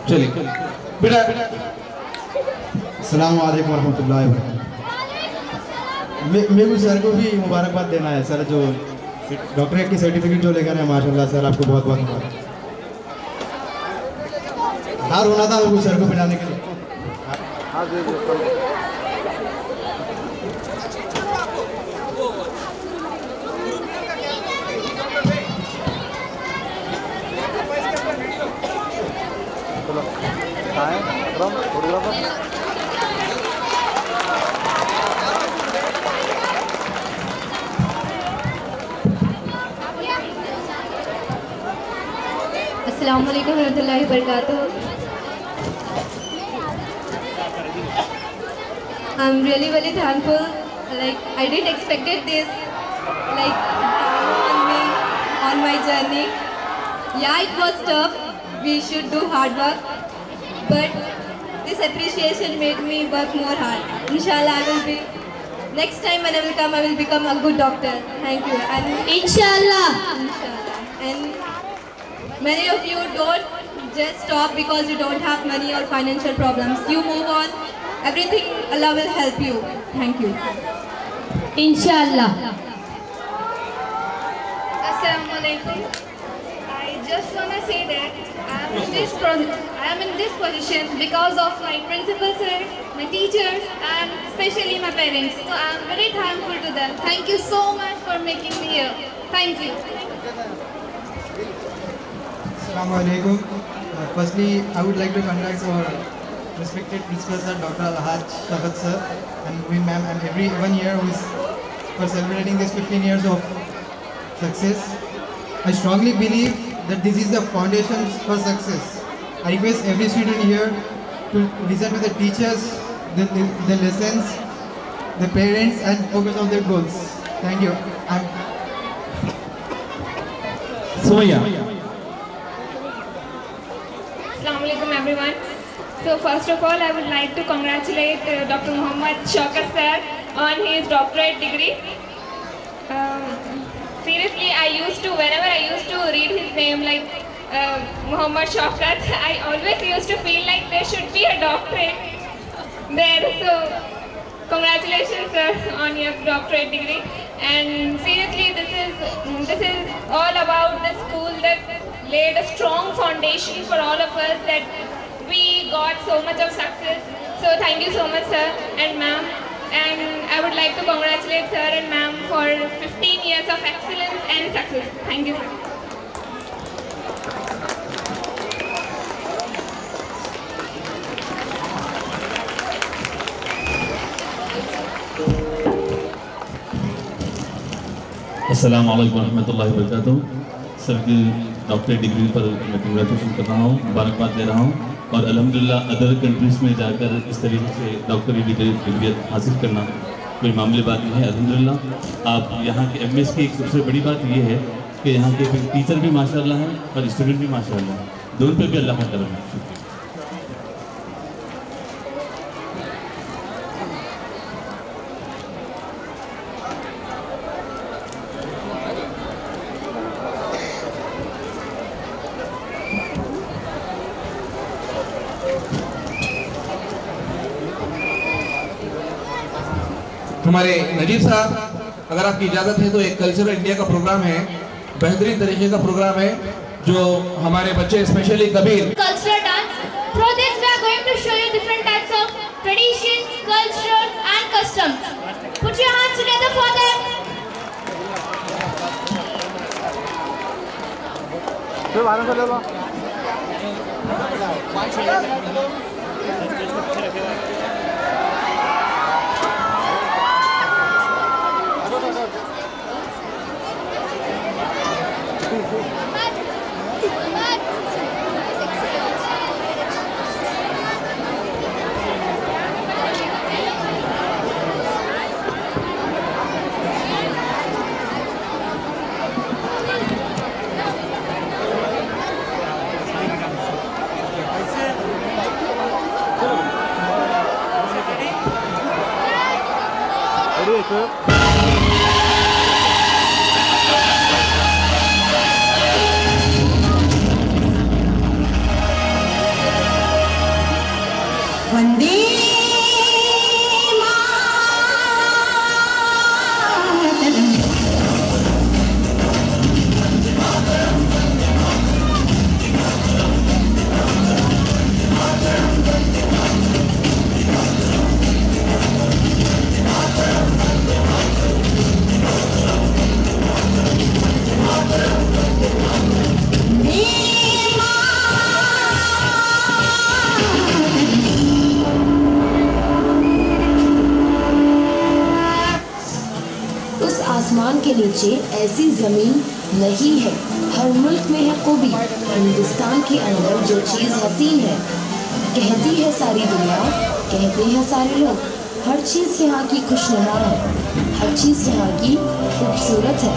चलिए बेटा। अस्सलाम वालेकुम रहमतुल्लाहि व बरकातहू। मेरे को sir को भी मुबारकबाद देना है सर, जो डॉक्टरेट की सर्टिफिकेट जो लेकर है माशाल्लाह सर, आपको बहुत बहुत मुबारक। हार होना था मेरे को सर को पिलाने के लिए। अस्सलाम वालेकुम रहमतुल्लाहि व बरकातहू। I'm really very thankful. Like I didn't expected this. Like on me on my journey. Yeah, it was tough. We should do hard work, but this appreciation made me work more hard. Inshallah, I will be. Next time when I will come, I will become a good doctor. Thank you. And Inshallah. and many of you don't just stop because you don't have money or financial problems. You move on. Everything Allah will help you. Thank you. Inshallah. Assalamualaikum. I just want to say that I am in this position because of my principal sir, my teachers, and especially my parents. So I am very thankful to them. Thank you so much for making me here. Thank you. Assalamu alaikum. Firstly, I would like to congratulate our respected principal sir, Dr. Alhaj Shafat sir, and Moin ma'am, and everyone here who is for celebrating this 15 years of success. I strongly believe that this is the foundation for success. I request every student here to listen to the teachers, the lessons, the parents, and focus on their goals. Thank you. Sumaya. Assalamu alaikum everyone. So first of all, I would like to congratulate Dr. Muhammad Shaukat sir on his doctorate degree. Seriously, whenever I used to read his name like Muhammad Shaukat, I always used to feel like there should be a doctorate there. So congratulations sir on your doctorate degree. And seriously, this is all about the school that laid a strong foundation for all of us, that we got so much of success. So thank you so much sir and ma'am. And I would like to congratulate sir and ma'am for 15 years of excellence and success. Thank you sir. अस्सलाम वालेकुम रहमतुल्लाहि व बरकातुहू। Sir की doctorate degree पर मैं congratulation कर रहा हूँ, मुबारकबाद दे रहा हूँ। और अल्हम्दुलिल्लाह अदर कंट्रीज़ में जाकर इस तरीके से डॉक्टरी डिग्री हासिल करना कोई मामूली बात नहीं है। अल्हम्दुलिल्लाह आप यहाँ के एमएस की एक सबसे बड़ी बात ये है कि यहाँ के टीचर भी माशाअल्लाह हैं और स्टूडेंट भी माशाअल्लाह हैं, दोनों पे भी अल्लाह का करम है। हमारे नजीब साहब, अगर आपकी इजाज़त है तो एक कल्चरल इंडिया का प्रोग्राम है, बेहतरीन तरीके का प्रोग्राम है जो हमारे बच्चे specially Kabir Cultural dance. Through this we are going to show you different types of traditions, cultures and customs. Put your hands together for them. फिर बाहर से ले लो। वंदे आसमान के नीचे ऐसी ज़मीन नहीं है, हर मुल्क में है खूबी, हिंदुस्तान के अंदर जो चीज़ हसीन है। कहती है सारी दुनिया, कहते हैं सारे लोग, हर चीज़ यहाँ की खुशनुमा है, हर चीज़ यहाँ की खूबसूरत है।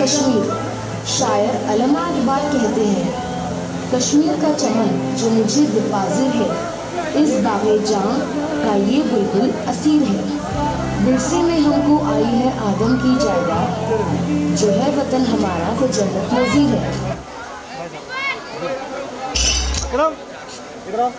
कश्मीर, शायर अल्लामा इकबाल कहते हैं, कश्मीर का चमन जो मुझे बेपाजिर है, इस बाग़े जां का ये बुलबुल असीर है। विरसे में हमको आई है आदम की जायदाद, जो है वतन हमारा वो जन्नत नज़ीर है। इधर आओ।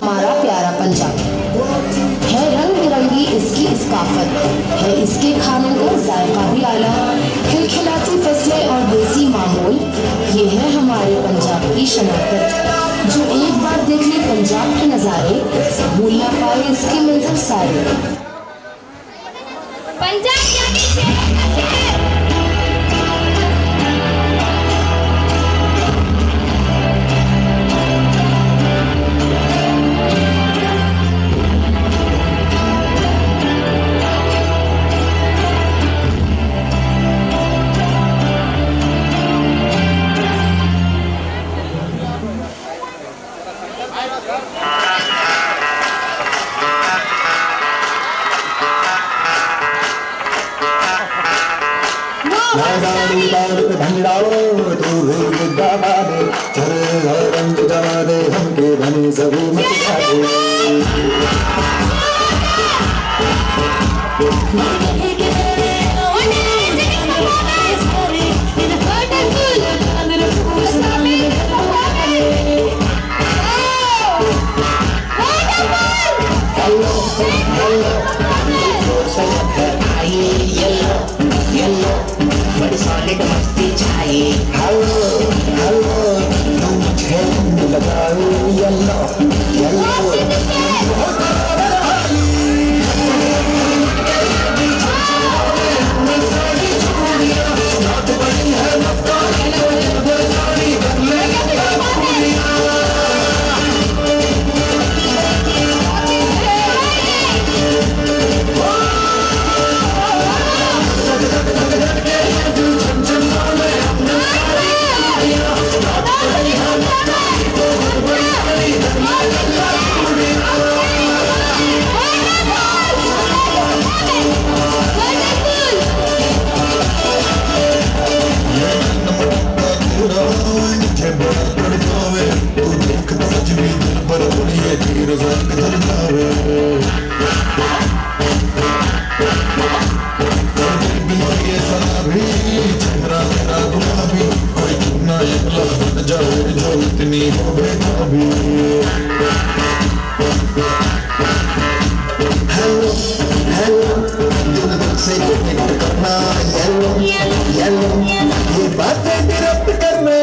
हमारा प्यारा पंजाब है, रंग बिरंगी इसकी इसकाफत है, इसके खानों का जायका भी आला, खिलखिलाती फसलें और देसी माहौल, ये है हमारे पंजाब की शनाख्त। जो एक बार देख ले पंजाब के नज़ारे, भूल ना पाए इसके मंजर सारे। पंजाब यानी शेरों का शहर। हमके बने सभी बड़ी सॉलिड मस्ती चाहिए। हेलो हेलो मुझे लगाओ येलो येलो इतनी हो बेटा भी से डिटेक्ट करना येलो येलो ये बातें डिरेक्ट करना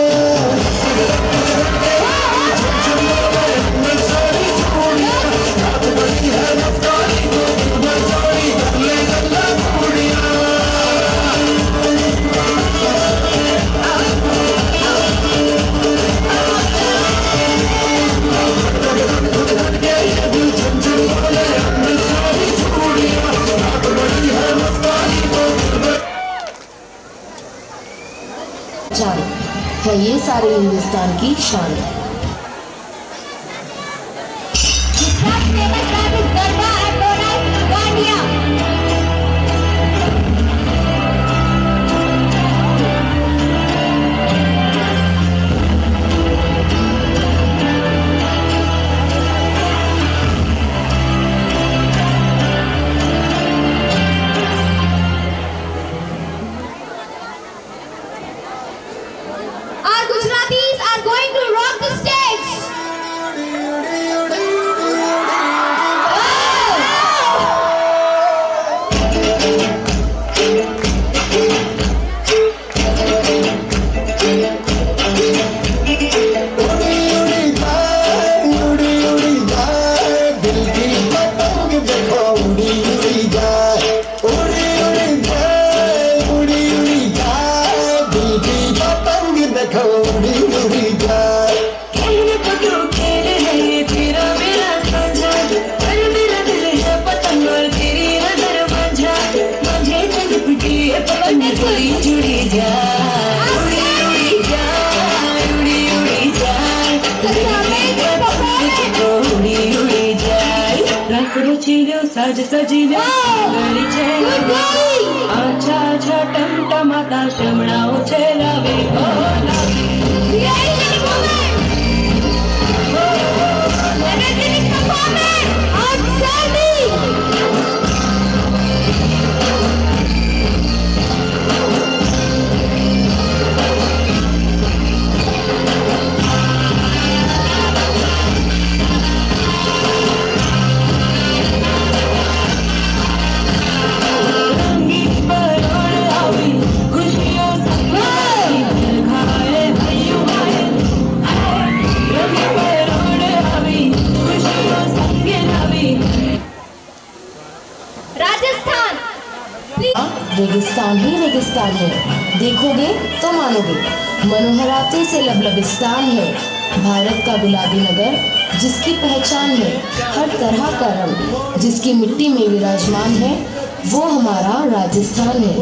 जान है ये सारे हिंदुस्तान की शान। Our Gujaratis are going to rock the stage. सज सजीले आछा आछा टमटमाता शमणाओ छेलावे रेगिस्तान ही रेगिस्तान है, देखोगे तो मानोगे। मनोहराते से लबलबिस्तान है, भारत का गुलाबी नगर जिसकी पहचान है हर तरह का रंग, जिसकी मिट्टी में विराजमान है वो हमारा राजस्थान है।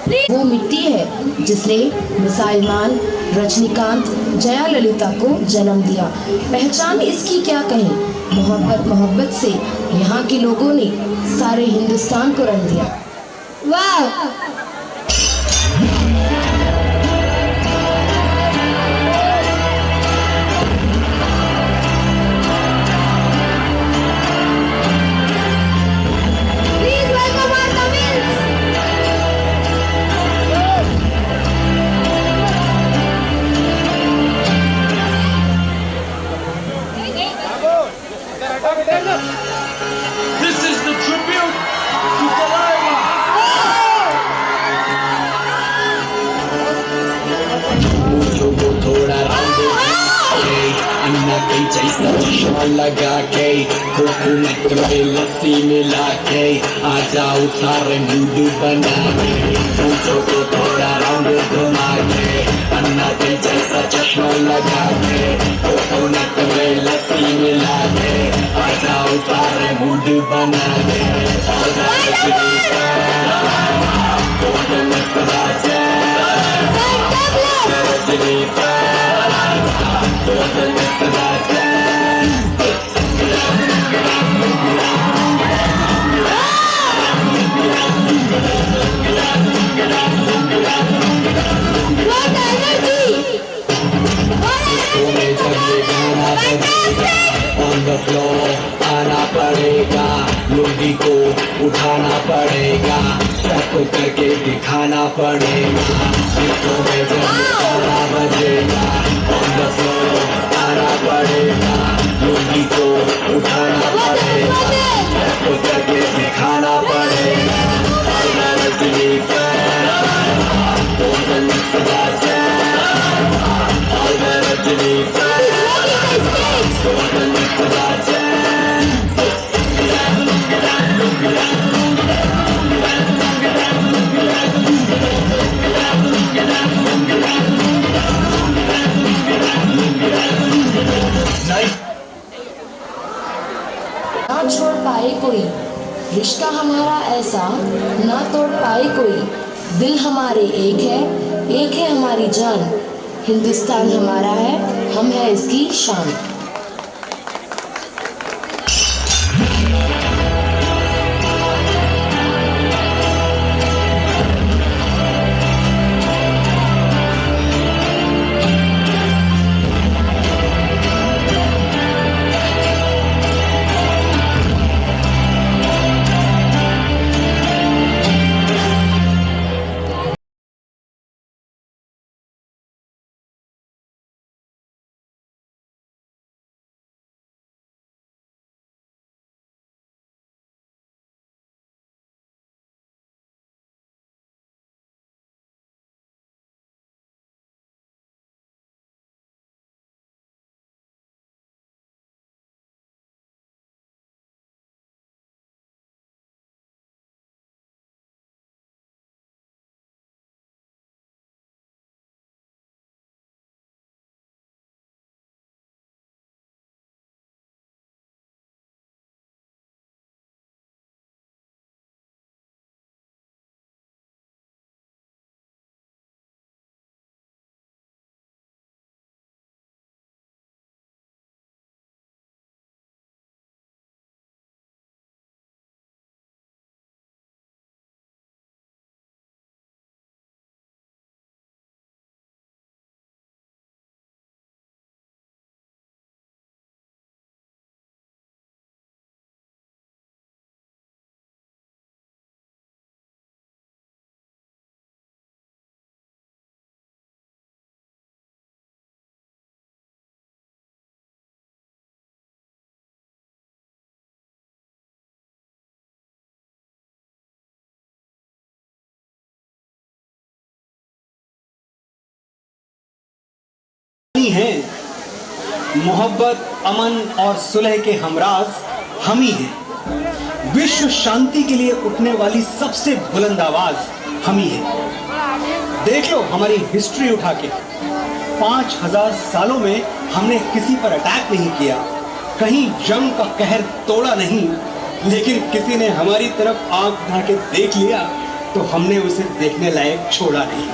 वो मिट्टी है जिसने मिसाइलमान, रजनीकांत, जया ललिता को जन्म दिया। पहचान इसकी क्या कहें, मोहब्बत से यहाँ के लोगों ने सारे हिंदुस्तान को रंग दिया। वाह! This is the tribute to Saliva. मूछों को थोड़ा राउंड अन्ना के जैसा चश्मा लगा के कोकोनट में लस्सी मिला के आ जाओ सारे मूड बना के मूछों को थोड़ा राउंड घुमा के अन्ना के जैसा चश्मा लगा के कोकोनट में लस्सी मिला के आ जाओ सारे मूड बना के coconut Raja On the floor आना पड़ेगा, लुंगी को उठाना पड़ेगा, सबको करके दिखाना पड़ेगा। इसको में जब 12 बजेगा, on the floor आना पड़ेगा, लुंगी को उठाना पड़ेगा, सबको करके दिखाना पड़ेगा। ना छोड़ पाए कोई रिश्ता हमारा ऐसा, ना तोड़ पाए कोई दिल हमारे एक है हमारी जान। हिंदुस्तान हमारा है, हम है इसकी शान। हैं मोहब्बत, अमन और सुलह के हमराज हम ही हैं। विश्व शांति के लिए उठने वाली सबसे बुलंद आवाज हम ही है। देख लो हमारी हिस्ट्री उठा के, 5000 सालों में हमने किसी पर अटैक नहीं किया, कहीं जंग का कहर तोड़ा नहीं, लेकिन किसी ने हमारी तरफ आंख उठा के देख लिया तो हमने उसे देखने लायक छोड़ा नहीं।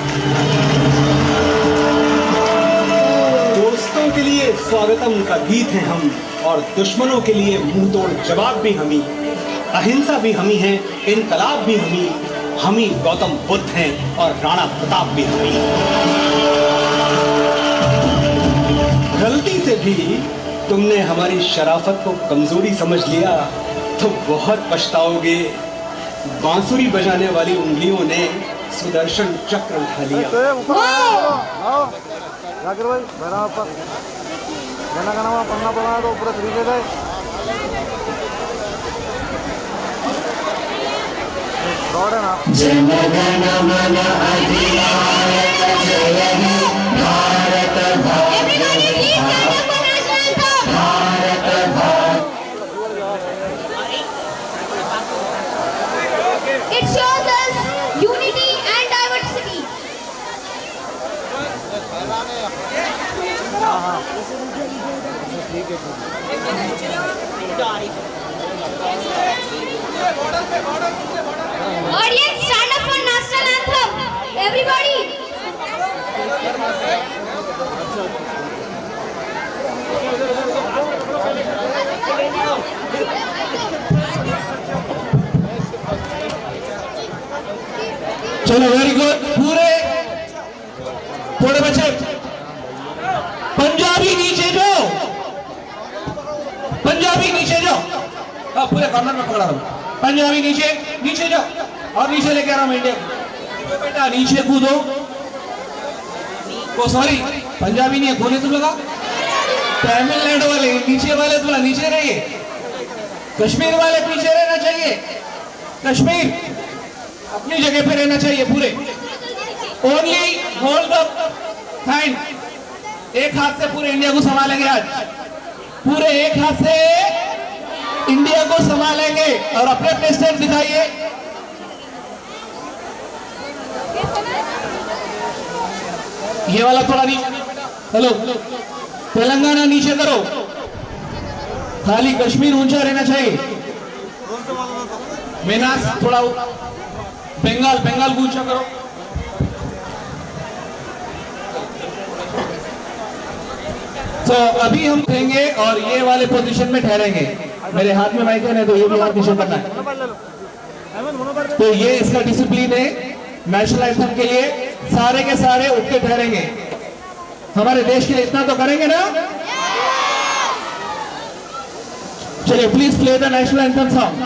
दोस्तों के लिए स्वागतम का गीत है हम, और दुश्मनों के लिए मुंह तोड़ जवाब भी हम ही, अहिंसा भी हम ही है, इनकलाब भी हम ही गौतम बुद्ध हैं और राणा प्रताप भी हम ही। गलती से भी तुमने हमारी शराफत को कमजोरी समझ लिया तो बहुत पछताओगे। बांसुरी बजाने वाली उंगलियों ने सुदर्शन चक्र उठा लिया। जाकिर भाई बैठा ऊपर, गाना गाना वहाँ पढ़ना पड़ा तो पूरा तरीके से फ्रॉड है ना। जन गण मन अधिनायक जय हे भारत भाग्य भारत भाग्य। It shows us unity and diversity. Audience, stand up for national anthem. Everybody. चलो वेरी गुड। पूरे थोड़े बच्चे पंजाबी नीचे जाओ, पंजाबी नीचे जाओ। हाँ पूरे कॉर्नर में पकड़ा रहा हूँ। पंजाबी नीचे नीचे जाओ और नीचे लेके आ रहा हूँ इंडिया को। बेटा नीचे कूदो। ओ सॉरी पंजाबी नहीं है, कौन है तुम लोग? तमिलनाडु वाले नीचे वाले थोड़ा नीचे रहिए। कश्मीर वाले पीछे रहना चाहिए। कश्मीर अपनी जगह पे रहना चाहिए पूरे। Only hold up hand. एक हाथ से पूरे इंडिया को संभालेंगे आज। पूरे एक हाथ से इंडिया को संभालेंगे और अपने अपने स्टेट दिखाइए। ये वाला थोड़ा नीचे। हेलो तेलंगाना नीचे करो, खाली कश्मीर ऊंचा रहना चाहिए। मेनास थोड़ा बंगाल बंगाल को ऊंचा करो। तो अभी हम देंगे और ये वाले पोजीशन में ठहरेंगे। मेरे हाथ में माइक है ना, तो ये भी हाथ नीचे करना है। तो ये इसका डिसिप्लिन है। नेशनल एंथम के लिए सारे के सारे उठ के ठहरेंगे। हमारे देश के लिए इतना तो करेंगे ना। चलिए please play the national anthem song.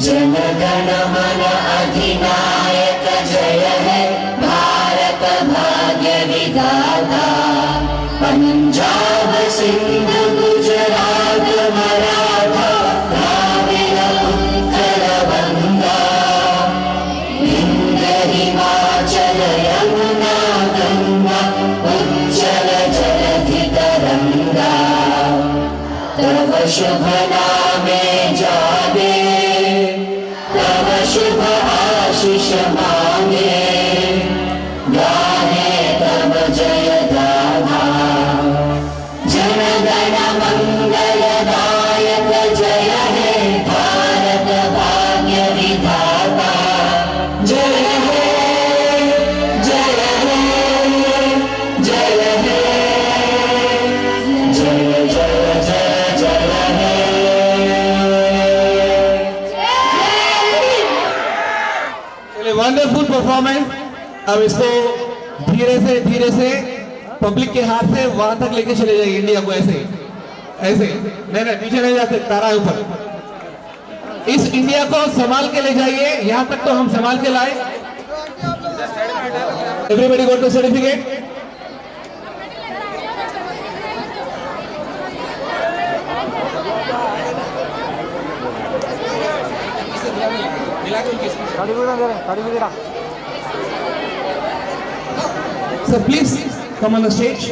Jana Gana मन अधिनायक जय हे भारत भाग्य विधाता। पंजाब सिंध गुजरात मराठा द्राविड़ उत्कल बंगा। विंध्य हिमाचल यमुना गंगा उज्जल जलधि तरंगा। तव शुभ नामे जागे, तव शुभ आशीष मांगे। गाहे तव जय गाथा। जन गण मंगलदायक जय हे भारत भाग्य विधाता। जय हे जय हे जय हे जय जय जय जय हे। Wonderful performance. अब इसको धीरे से पब्लिक के हाथ से वहां तक लेके चले जाइए इंडिया को। ऐसे ऐसे नहीं पीछे नहीं जाते, तारा है ऊपर। इस इंडिया को संभाल के ले जाइए। यहां तक तो हम संभाल के लाए। Everybody got the certificate. So please come on the stage.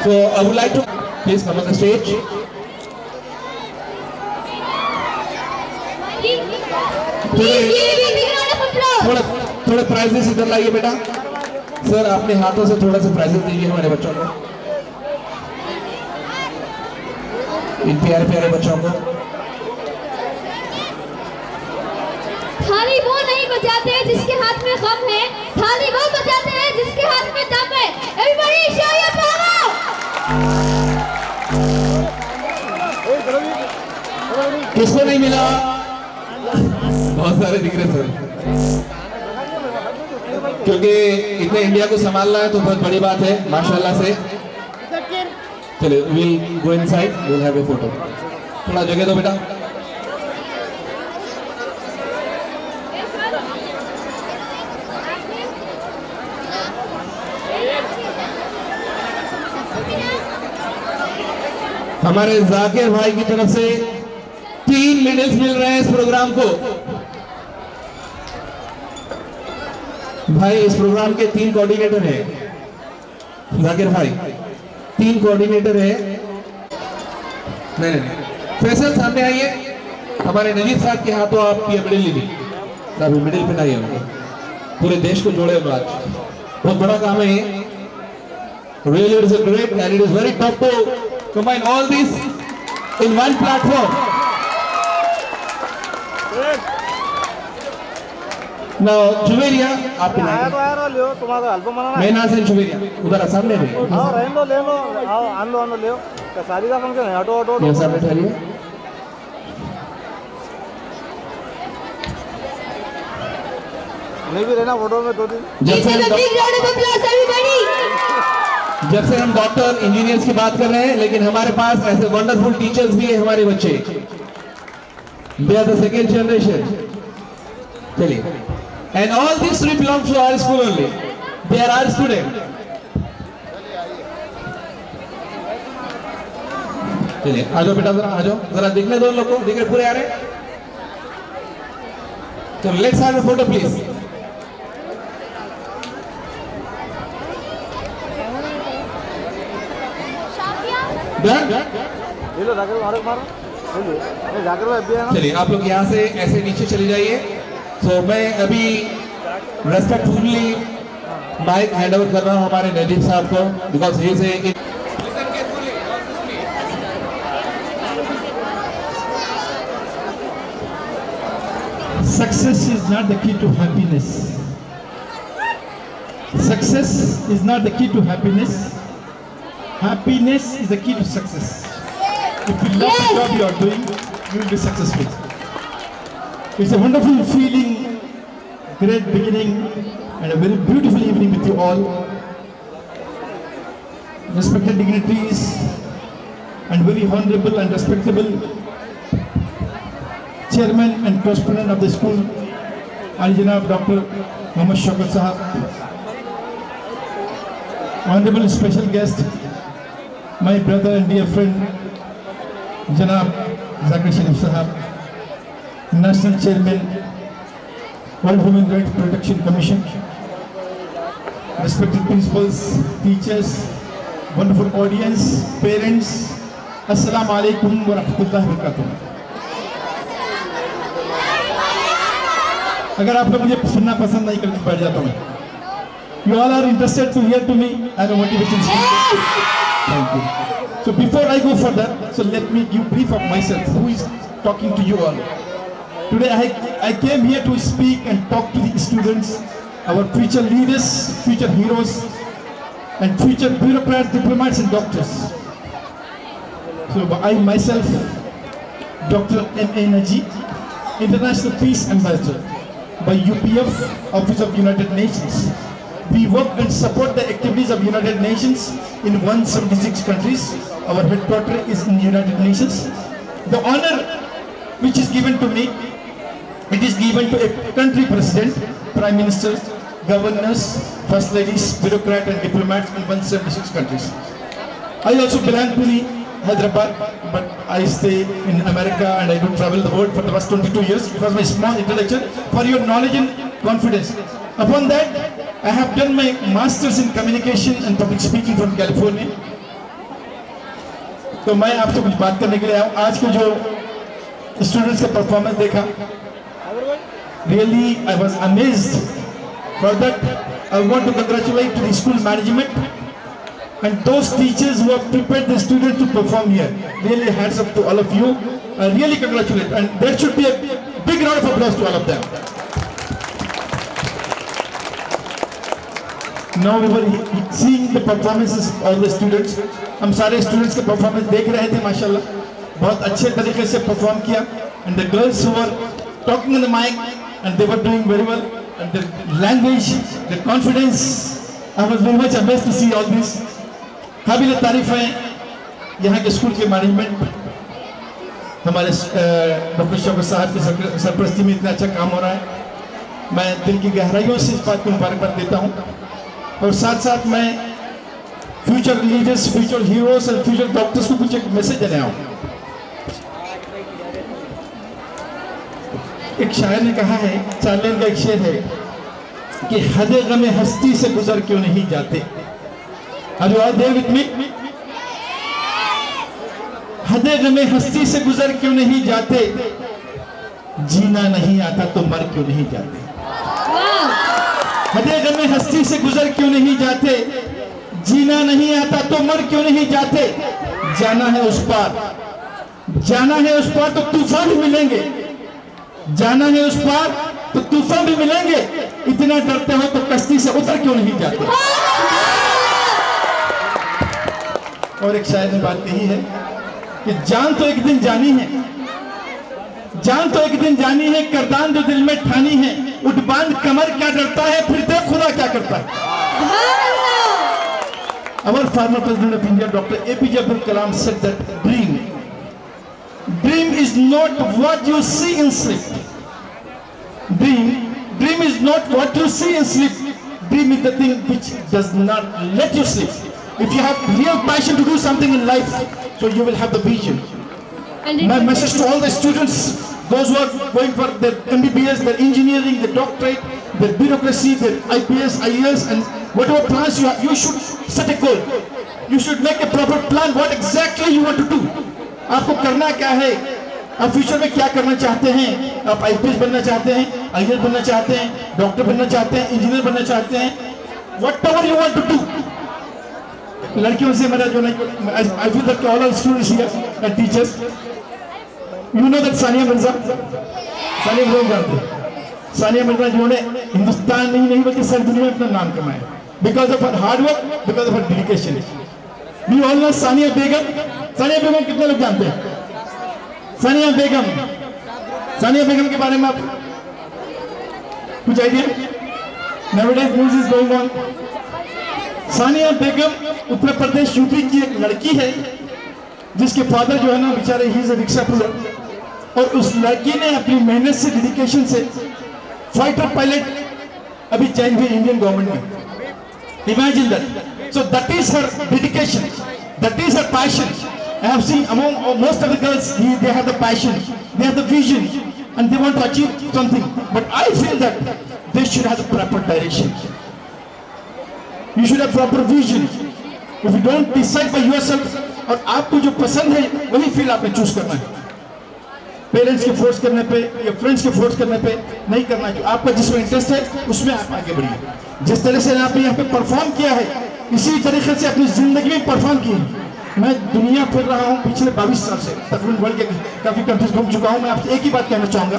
So I would like to please come on the stage. थोड़े प्राइजेस इधर लाइए बेटा। सर अपने हाथों से थोड़ा सा प्राइजेस दीजिए हमारे बच्चों को। इन प्यारे प्यारे बच्चों को। थाली वो नहीं बजाते जिसके हाथ में गम है, थाली वो बजाते हैं जिसके हाथ में दम है। Everybody show your power! किसको नहीं मिला? बहुत सारे दिख रहे सर, क्योंकि इतने इंडिया को संभालना है तो बहुत बड़ी बात है माशाल्लाह से। चलिए will go inside, will have a photo. थोड़ा जगह दो बेटा। हमारे जाकिर भाई की तरफ से 3 मेडल्स मिल रहे हैं इस प्रोग्राम को। भाई इस प्रोग्राम के 3 कोऑर्डिनेटर हैं। जाकिर भाई 3 कोऑर्डिनेटर है। नहीं, फैसल सामने आइए। हमारे नजीब साहब के हाथों आप ये मेडल लीजिए। साहब मेडल पहनाइए उनको, पूरे देश को जोड़े हम आज। बहुत बड़ा काम है ये। Really it is a great and it is very tough to combine all these in one platform. Now Juveria आप आया तो ले तुम्हारा एल्बम बनाना मैं ना से जुवेरिया उधर सामने भी आओ रहने दो, ले लो, आओ आन लो ले लो। तो शादी का फंक्शन है, हटो हटो ये सामने ठहरिए। नहीं भी रहना फोटो में 2 दिन। जब से हम डॉक्टर इंजीनियर्स की बात कर रहे हैं, लेकिन हमारे पास ऐसे वंडरफुल टीचर्स भी है हमारे बच्चे। They are the second generation. चलिए, and all this three belongs to our school only. They are our student. चलिए आ जाओ बेटा, जरा आ जाओ, जरा देखने दो लोग को। देख रहे पूरे आ रहे हैं। तो let's have a photo please. ये लो जाकर मारो। जाकर भाई है ना। चलिए आप लोग यहाँ से ऐसे नीचे चले जाइए। तो मैं अभी रेस्पेक्टफुली माइक हैंड ओवर कर रहा हूँ हमारे नजीब साहब को, बिकॉज ही से Success is not the key to happiness. Success is not the key to happiness. Happiness is the key to success. If you love the job you are doing, you will be successful. It's a wonderful feeling, great beginning, and a very beautiful evening with you all. Respected dignitaries and very honorable and respectable Chairman and Correspondent of the school, Al-Janab Dr. Mohammad Shaukat Sahab. Honorable special guest, my brother and dear friend, Janab Zakir Sharif Sahab, National Chairman, World Human Rights Protection Commission, respected principals, teachers, wonderful audience, parents, Assalamu alaikum wa rahmatullahi wa barakatuh. अगर आप लोग मुझे सुनना पसंद नहीं करते बैठ जाता हूँ। You all are interested to hear to me. I am a motivation speaker. Thank you. So before I go further, so let me give brief of myself. Who is talking to you all? Today I came here to speak and talk to the students, our future leaders, future heroes, and future bureaucrats, diplomats, and doctors. So I myself, Dr. M.A. Naji, International Peace Ambassador by UPF, Office of United Nations. We work and support the activities of United Nations in 176 countries. Our headquarters is in United Nations. The honor which is given to me, it is given to a country president, prime minister, governors, first ladies, bureaucrats and diplomats in 176 countries. I also belong to the Hyderabad, but I stay in America and I do travel the world for the past 22 years. It was my small introduction for your knowledge and confidence. Upon that, I have done my masters in communication and public speaking from California. तो मैं आपसे कुछ बात करने के लिए आया हूँ। आज के जो स्टूडेंट्स का परफॉर्मेंस देखा, really I was amazed. For that, I want to congratulate the school management and those teachers who have prepared the students to perform here. Really hats up to all of you. I really congratulate, and there should be a big round of applause to all of them. Now we were seeing the performances of all the students. हम सारे students के performance देख रहे थे माशाल्लाह, बहुत अच्छे तरीके से perform किया, and the girls who were talking in the mic and they were doing very well, and the language, the confidence, I was very much amazed to see all this. काबिल तारीफ है यहाँ के स्कूल के management, हमारे doctor Shaukat साहब की सरपरस्ती में इतना अच्छा काम हो रहा है। मैं दिल की गहराइयों से इस बात को मुबारकबाद देता हूँ, और साथ साथ मैं फ्यूचर लीडर्स, फ्यूचर हीरोज और फ्यूचर डॉक्टर्स को कुछ एक मैसेज देने आऊँ। एक शायर ने कहा है, चार्लियन का एक शेर है कि हदे गमे हस्ती से गुजर क्यों नहीं जाते। Are you all there with me? हदे गमे हस्ती से गुजर क्यों नहीं जाते, जीना नहीं आता तो मर क्यों नहीं जाते। हदे गमे हस्ती से गुजर क्यों नहीं जाते, जीना नहीं आता तो मर क्यों नहीं जाते। जाना है उस पार, जाना है उस पार तो तूफान भी मिलेंगे, जाना है उस पार तो तूफान भी मिलेंगे। इतना डरते हो तो कश्ती से उतर क्यों नहीं जाते। और एक शायर ने बात कही है कि जान तो एक दिन जानी है, जान तो एक दिन जानी है, करदान जो दिल में ठानी है, उठ बांध कमर क्या डरता है, फिर देख खुदा क्या करता है। Our former president of India, Dr. APJ Abdul Kalam, said that dream is not what you see in sleep. Dream is not what you see in sleep. Dream is the thing which does not let you sleep. If you have real passion to do something in life, so you will have the vision. My message to all the students, those who are going for their MBBS, their engineering, their doctorate, their bureaucracy, their IPS, IAS, and whatever plans you have, you should set a goal. You should make a proper plan what exactly you want to do. आपको करना क्या है, आप future में क्या करना चाहते हैं। आप IPS बनना चाहते हैं, IAS बनना चाहते हैं, डॉक्टर बनना चाहते हैं, इंजीनियर बनना चाहते हैं, whatever you want to do. लड़कियों से मेरा जो नहीं, I feel that all our students here and teachers, you know that Sania Mirza जानते हैं। सानिया मिर्जा जिन्होंने हिंदुस्तान नहीं बल्कि सारी दुनिया में अपना नाम कमाया, because of her hard work, because of her dedication. We all know Sania बेगम। सानिया बेगम कितने लोग जानते हैं? सानिया बेगम के बारे में आप कुछ idea? Nowadays news is going on. Sania Begum Uttar Pradesh UP की एक लड़की है जिसके फादर जो है ना बेचारे he is a rickshaw puller, और उस लड़की ने अपनी मेहनत से, डेडिकेशन से फाइटर पायलट अभी ज्वाइन हुई इंडियन गवर्नमेंट में। Imagine that. So that is her dedication, that is her passion. I have seen among most of the girls, they have the passion, they have the vision, and they want to achieve something. But I feel that they should have the proper direction. You should have proper vision. If you don't decide by yourself, और आपको जो पसंद है वही field आपने choose करना है। Parents के फोर्स करने पे या फ्रेंड्स के फोर्स करने पे नहीं करना है। आपका जिसमें इंटरेस्ट है उसमें आप आगे बढ़िए। जिस तरह से आपने यहाँ पे परफॉर्म किया है, इसी तरीके से अपनी जिंदगी में परफॉर्म किए। मैं दुनिया फिर रहा हूँ पिछले 22 साल से, तकरीबन वर्ल्ड के काफ़ी कंट्रीज घूम चुका हूँ। मैं आपसे एक ही बात कहना चाहूँगा,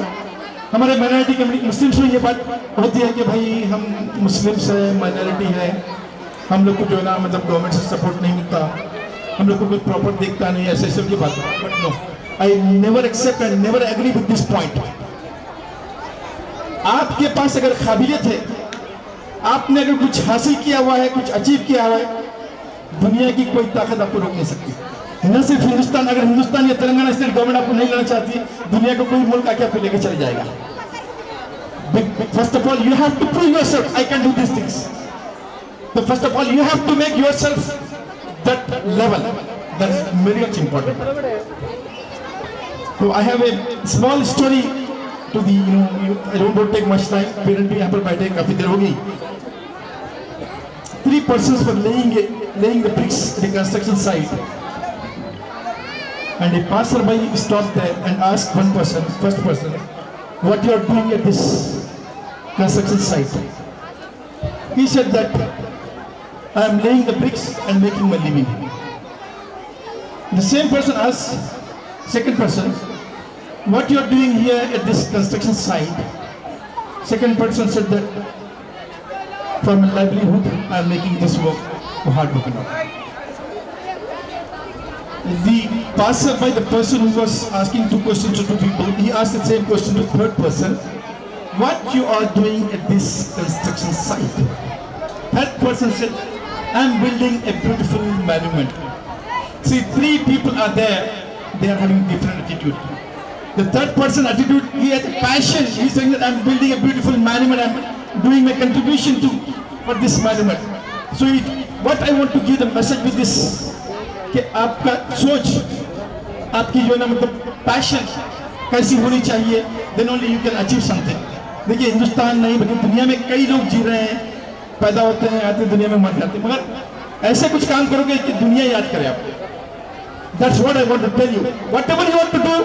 हमारे माइनॉरिटी कम्युनिटी मुस्लिम्स में ये बात होती है कि भाई हम मुस्लिम्स है, माइनॉरिटी है, हम लोग को जो है ना मतलब गवर्नमेंट से सपोर्ट नहीं मिलता, हम लोग को कोई प्रॉपर देखता नहीं, ऐसे सब की बात है। But no, I never accept and never agree with this point. आपके पास अगर काबिलियत है, आपने अगर कुछ हासिल किया हुआ है, कुछ अचीव किया हुआ है, दुनिया की कोई ताकत आपको रोक नहीं सकती। न सिर्फ हिंदुस्तान, अगर हिंदुस्तान या तेलंगाना स्टेट गवर्नमेंट आपको नहीं लेना चाहती, दुनिया का कोई मुल्क आके आपको लेके चले जाएगा। First of all you have to prove yourself, I can do this things. So first of all, you have to make yourself that level. That is very much important. So I have a small story to the, I don't want to take much time. Parent भी यहाँ पर बैठे काफी देर होगी। 3 persons were laying the bricks at the construction site, and a passerby stopped there and asked one person, first person, what you are doing at this construction site. He said that I am laying the bricks and making my living. The same person asked, second person, what you are doing here at this construction site? Second person said that for my livelihood, I am making this work for hard work. The passerby, the person who was asking two questions to two people, he asked the same question to third person. What you are doing at this construction site? Third person said, I am building a beautiful monument. See, three people are there, they are having different attitude. The third person attitude, he has a passion. He is saying that I am building a beautiful monument, I am doing my contribution for this monument. So what I want to give the message with this, कि आपका सोच, आपकी जो ना मतलब passion कैसी होनी चाहिए, then only you can achieve something. देखिए हिंदुस्तान नहीं बल्कि दुनिया में कई लोग जी रहे हैं, पैदा होते हैं, आते दुनिया में मर जाते हैं, मगर ऐसे कुछ काम करोगे कि दुनिया याद करे आपको. That's what I want to tell you. Whatever you want to do,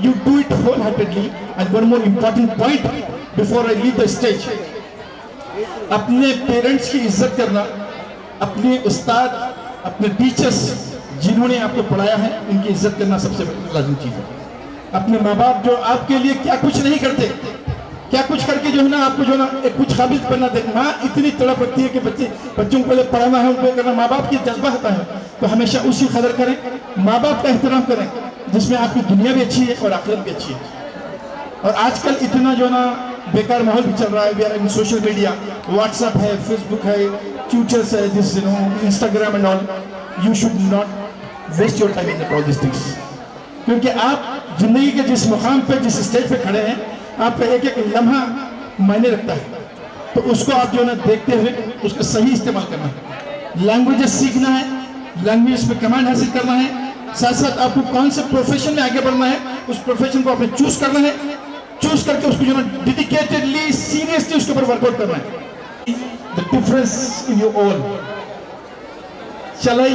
you do it wholeheartedly. And one more important point before I leave the stage. अपने पेरेंट्स की इज्जत करना, अपने उस्ताद, अपने टीचर्स जिन्होंने आपको पढ़ाया है, उनकी इज्जत करना सबसे लाज़िम चीज़ है. अपने माँ बाप जो आपके लिए क्या कुछ नहीं करते, क्या कुछ करके जो है ना आपको जो है ना एक कुछ काबिल बना दे. माँ इतनी तड़प रखती है कि बच्चों को पहले पढ़ाना है, उनको करना. माँ बाप की जज्बा होता है, तो हमेशा उसी कदर करें, माँ बाप का एहतराम करें, जिसमें आपकी दुनिया भी अच्छी है और आखिरत भी अच्छी है. और आजकल इतना जो ना बेकार माहौल भी चल रहा है. We are in social media, WhatsApp है, फेसबुक है, ट्विटर्स है, this Instagram and all. You should not waste your time in all this things, क्योंकि आप जिंदगी के जिस मुकाम पे, जिस स्टेज पे खड़े हैं, आपका एक एक लम्हा मायने रखता है. तो उसको आप जो है ना देखते हुए उसका सही इस्तेमाल करना है. लैंग्वेजेस सीखना है, लैंग्वेज पे कमांड हासिल करना है, साथ साथ आपको कौन से प्रोफेशन में आगे बढ़ना है, उस प्रोफेशन को आपने चूज करना है. चूज करके उसको जो है डेडिकेटेडली, सीरियसली उसके ऊपर वर्कआउट करना है. The difference in you all. Shall I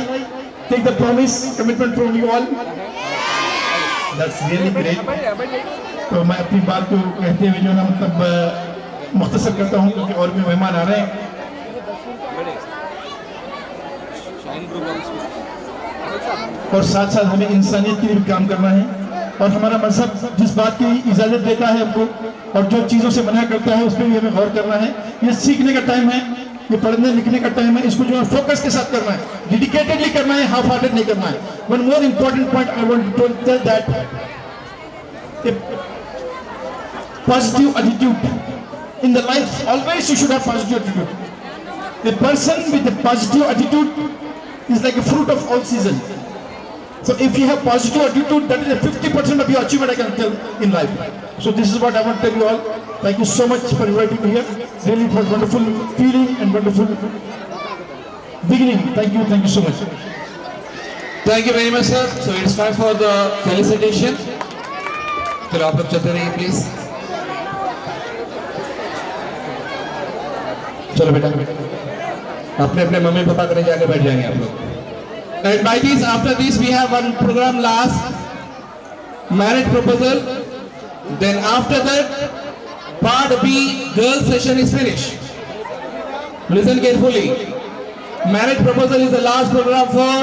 take the promise, commitment from you all? That's really great. तो मैं अपनी बात को कहते हुए जो ना मतलब मुख्तसर करता हूँ, क्योंकि और भी मेहमान आ रहे हैं. और साथ साथ हमें इंसानियत के लिए भी काम करना है. और हमारा मजहब जिस बात की इजाज़त देता है हमको, और जो चीज़ों से मना करता है, उस पर भी हमें गौर करना है. ये सीखने का टाइम है, ये पढ़ने लिखने का टाइम है. इसको जो है फोकस के साथ करना है, डेडिकेटेडली करना है, हाफ हार्टेड नहीं करना है. One more important point I want to tell that positive attitude in the life, always you should have positive attitude. A person with a positive attitude is like a fruit of all season. So if you have positive attitude, that is a 50% of your achievement, I can tell, in life. So this is what I want to tell you all. Thank you so much for inviting me here. Really it was wonderful feeling and wonderful beginning. Thank you so much. Thank you very much, sir. So it's time for the felicitation. चलो आप लोग चलते रहिए please. चलो बेटा, अपने अपने mummy papa के जाके बैठ जाएंगे आप लोग. And by this, after this, we have one program last, marriage proposal. Then after that, part B, girls session is finished. Listen carefully. Marriage proposal is the last program for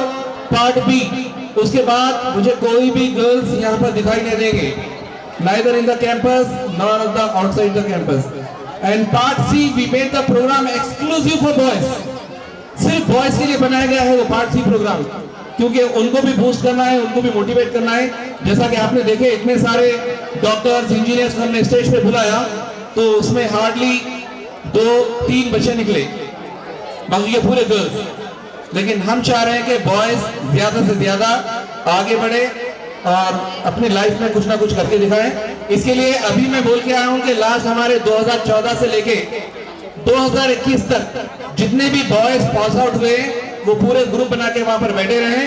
part B. उसके बाद मुझे कोई भी girls यहाँ पर दिखाई नहीं देंगे. Neither in the campus nor the outside the campus. And part C, we made the program exclusive for boys. सिर्फ बॉयज के लिए बनाया गया है वो पार्ट सी प्रोग्राम, क्योंकि उनको भी बूस्ट करना है, उनको भी मोटिवेट करना है. जैसा कि आपने देखे इतने सारे डॉक्टर्स, इंजीनियर्स को हमने स्टेज पे बुलाया, तो उसमें हार्डली 2-3 बच्चे निकले, बाकी के पूरे गर्ल्स. लेकिन हम चाह रहे हैं कि बॉयज ज्यादा से ज्यादा आगे बढ़े और अपनी लाइफ में कुछ ना कुछ करके दिखाएं. इसके लिए अभी मैं बोल के आया हूं कि लास्ट हमारे 2014 से लेके 2021 तक जितने भी बॉयज पास आउट हुए वो पूरे ग्रुप बना के वहां पर बैठे रहे.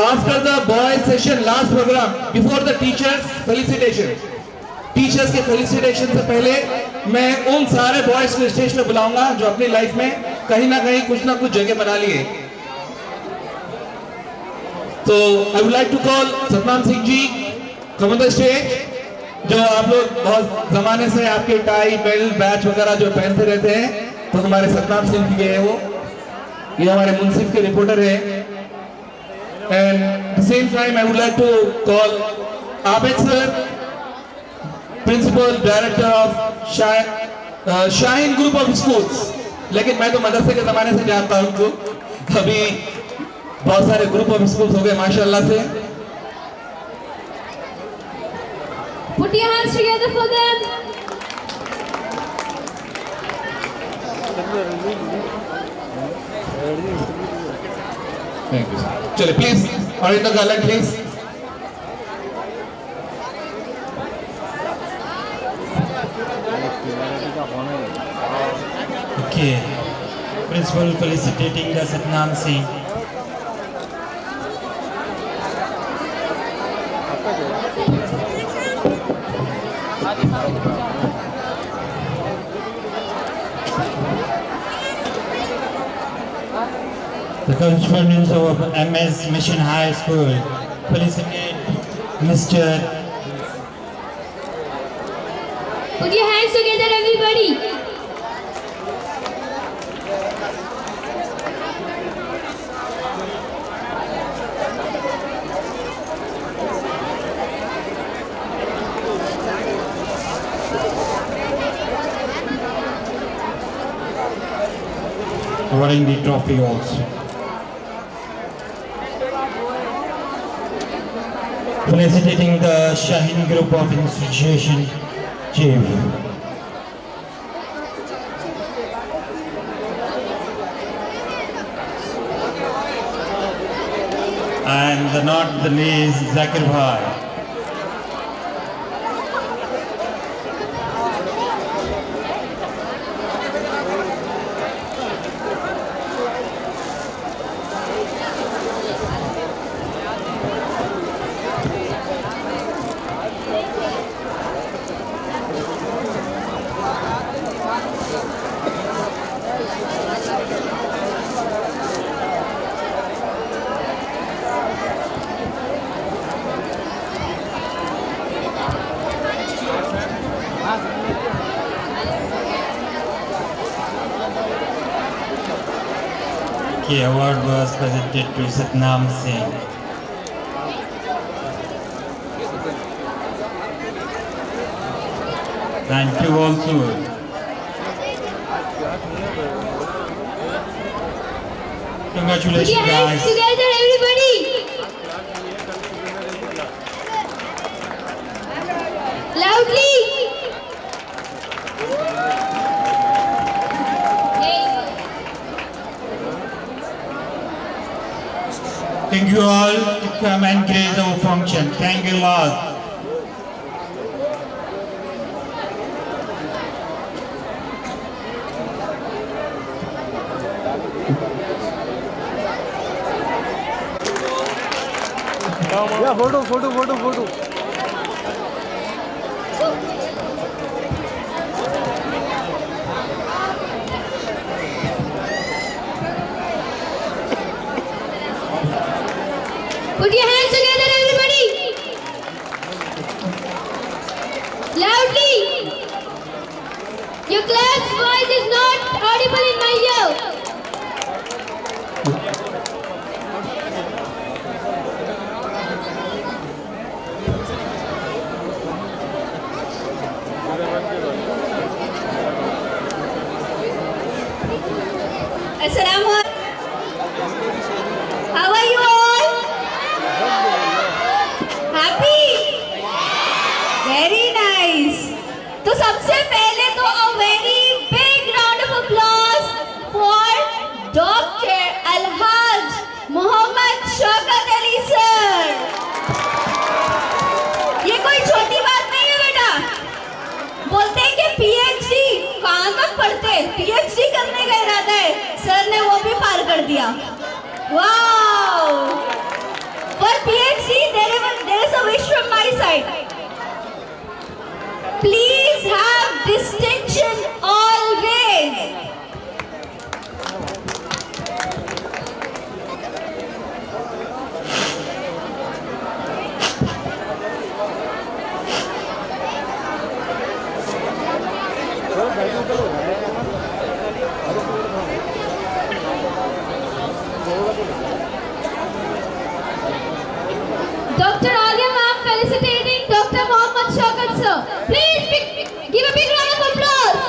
After the boys session last programme, before the teachers felicitation, teachers के फेलिसिटेशन से पहले मैं उन सारे बॉयज को स्टेज पे बुलाऊंगा जो अपनी लाइफ में कहीं ना कहीं कुछ ना कुछ जगह बना लिए. तो I would like to call Satnam Singh ji come on the stage, जो आप लोग बहुत जमाने से आपके टाई बेल्ट बैच वगैरह जो पहनते रहते हैं, तो हमारे सतनाम सिंह जी है वो. ये हमारे मुंसिफ के रिपोर्टर है। And the same time I would like to call Abid sir, principal director of Shaheen group of schools. लेकिन मैं तो मदरसे के ज़माने से जानता हूँ उनको, अभी बहुत सारे ग्रुप ऑफ स्कूल्स हो गए माशाल्लाह से। Put your hands together for them. Thank you. चलिए please Arinder garland please. Okay. Principal felicitating the Satnam Singh. The correspondence of MS Mission High School felicitate Mr. Put your hands together, everybody. Awarding the trophy also. Felicitating the Shaheen Group of Institution Chief. And not the least, Zakir Bhai. The award was presented to Satnam Singh. Thank you also. Put Congratulations, your hands guys. together, everybody. Loudly. Thank you all to come and grace our function. Thank you, Lord. या photo photo photo photo. Put your hands together, everybody. Loudly. Your clap's voice is not audible in my ear. Assalamualaikum. How are you all? Happy? Very nice. तो सबसे पहले तो a very big round of applause for Dr. Alhaj Mohammad Shaukat Ali sir. ये कोई छोटी बात नहीं है बेटा। बोलते हैं कि PhD कहाँ तक पढ़ते? PhD करने का इरादा है। सर ने वो भी पार कर दिया। Wow! For PhD, there is a wish from my side. Please have distinction always. Mohammad Shaukat sir. Please give a big round of applause.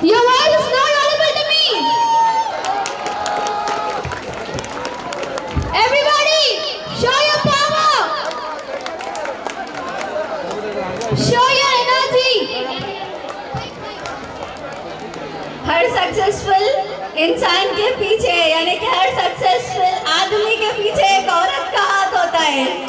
Your voice is not audible to me. Everybody, show your power. Show your energy. Her successful इंसान के पीछे यानी कि हर successful आदमी के पीछे एक औरत का हाथ होता है।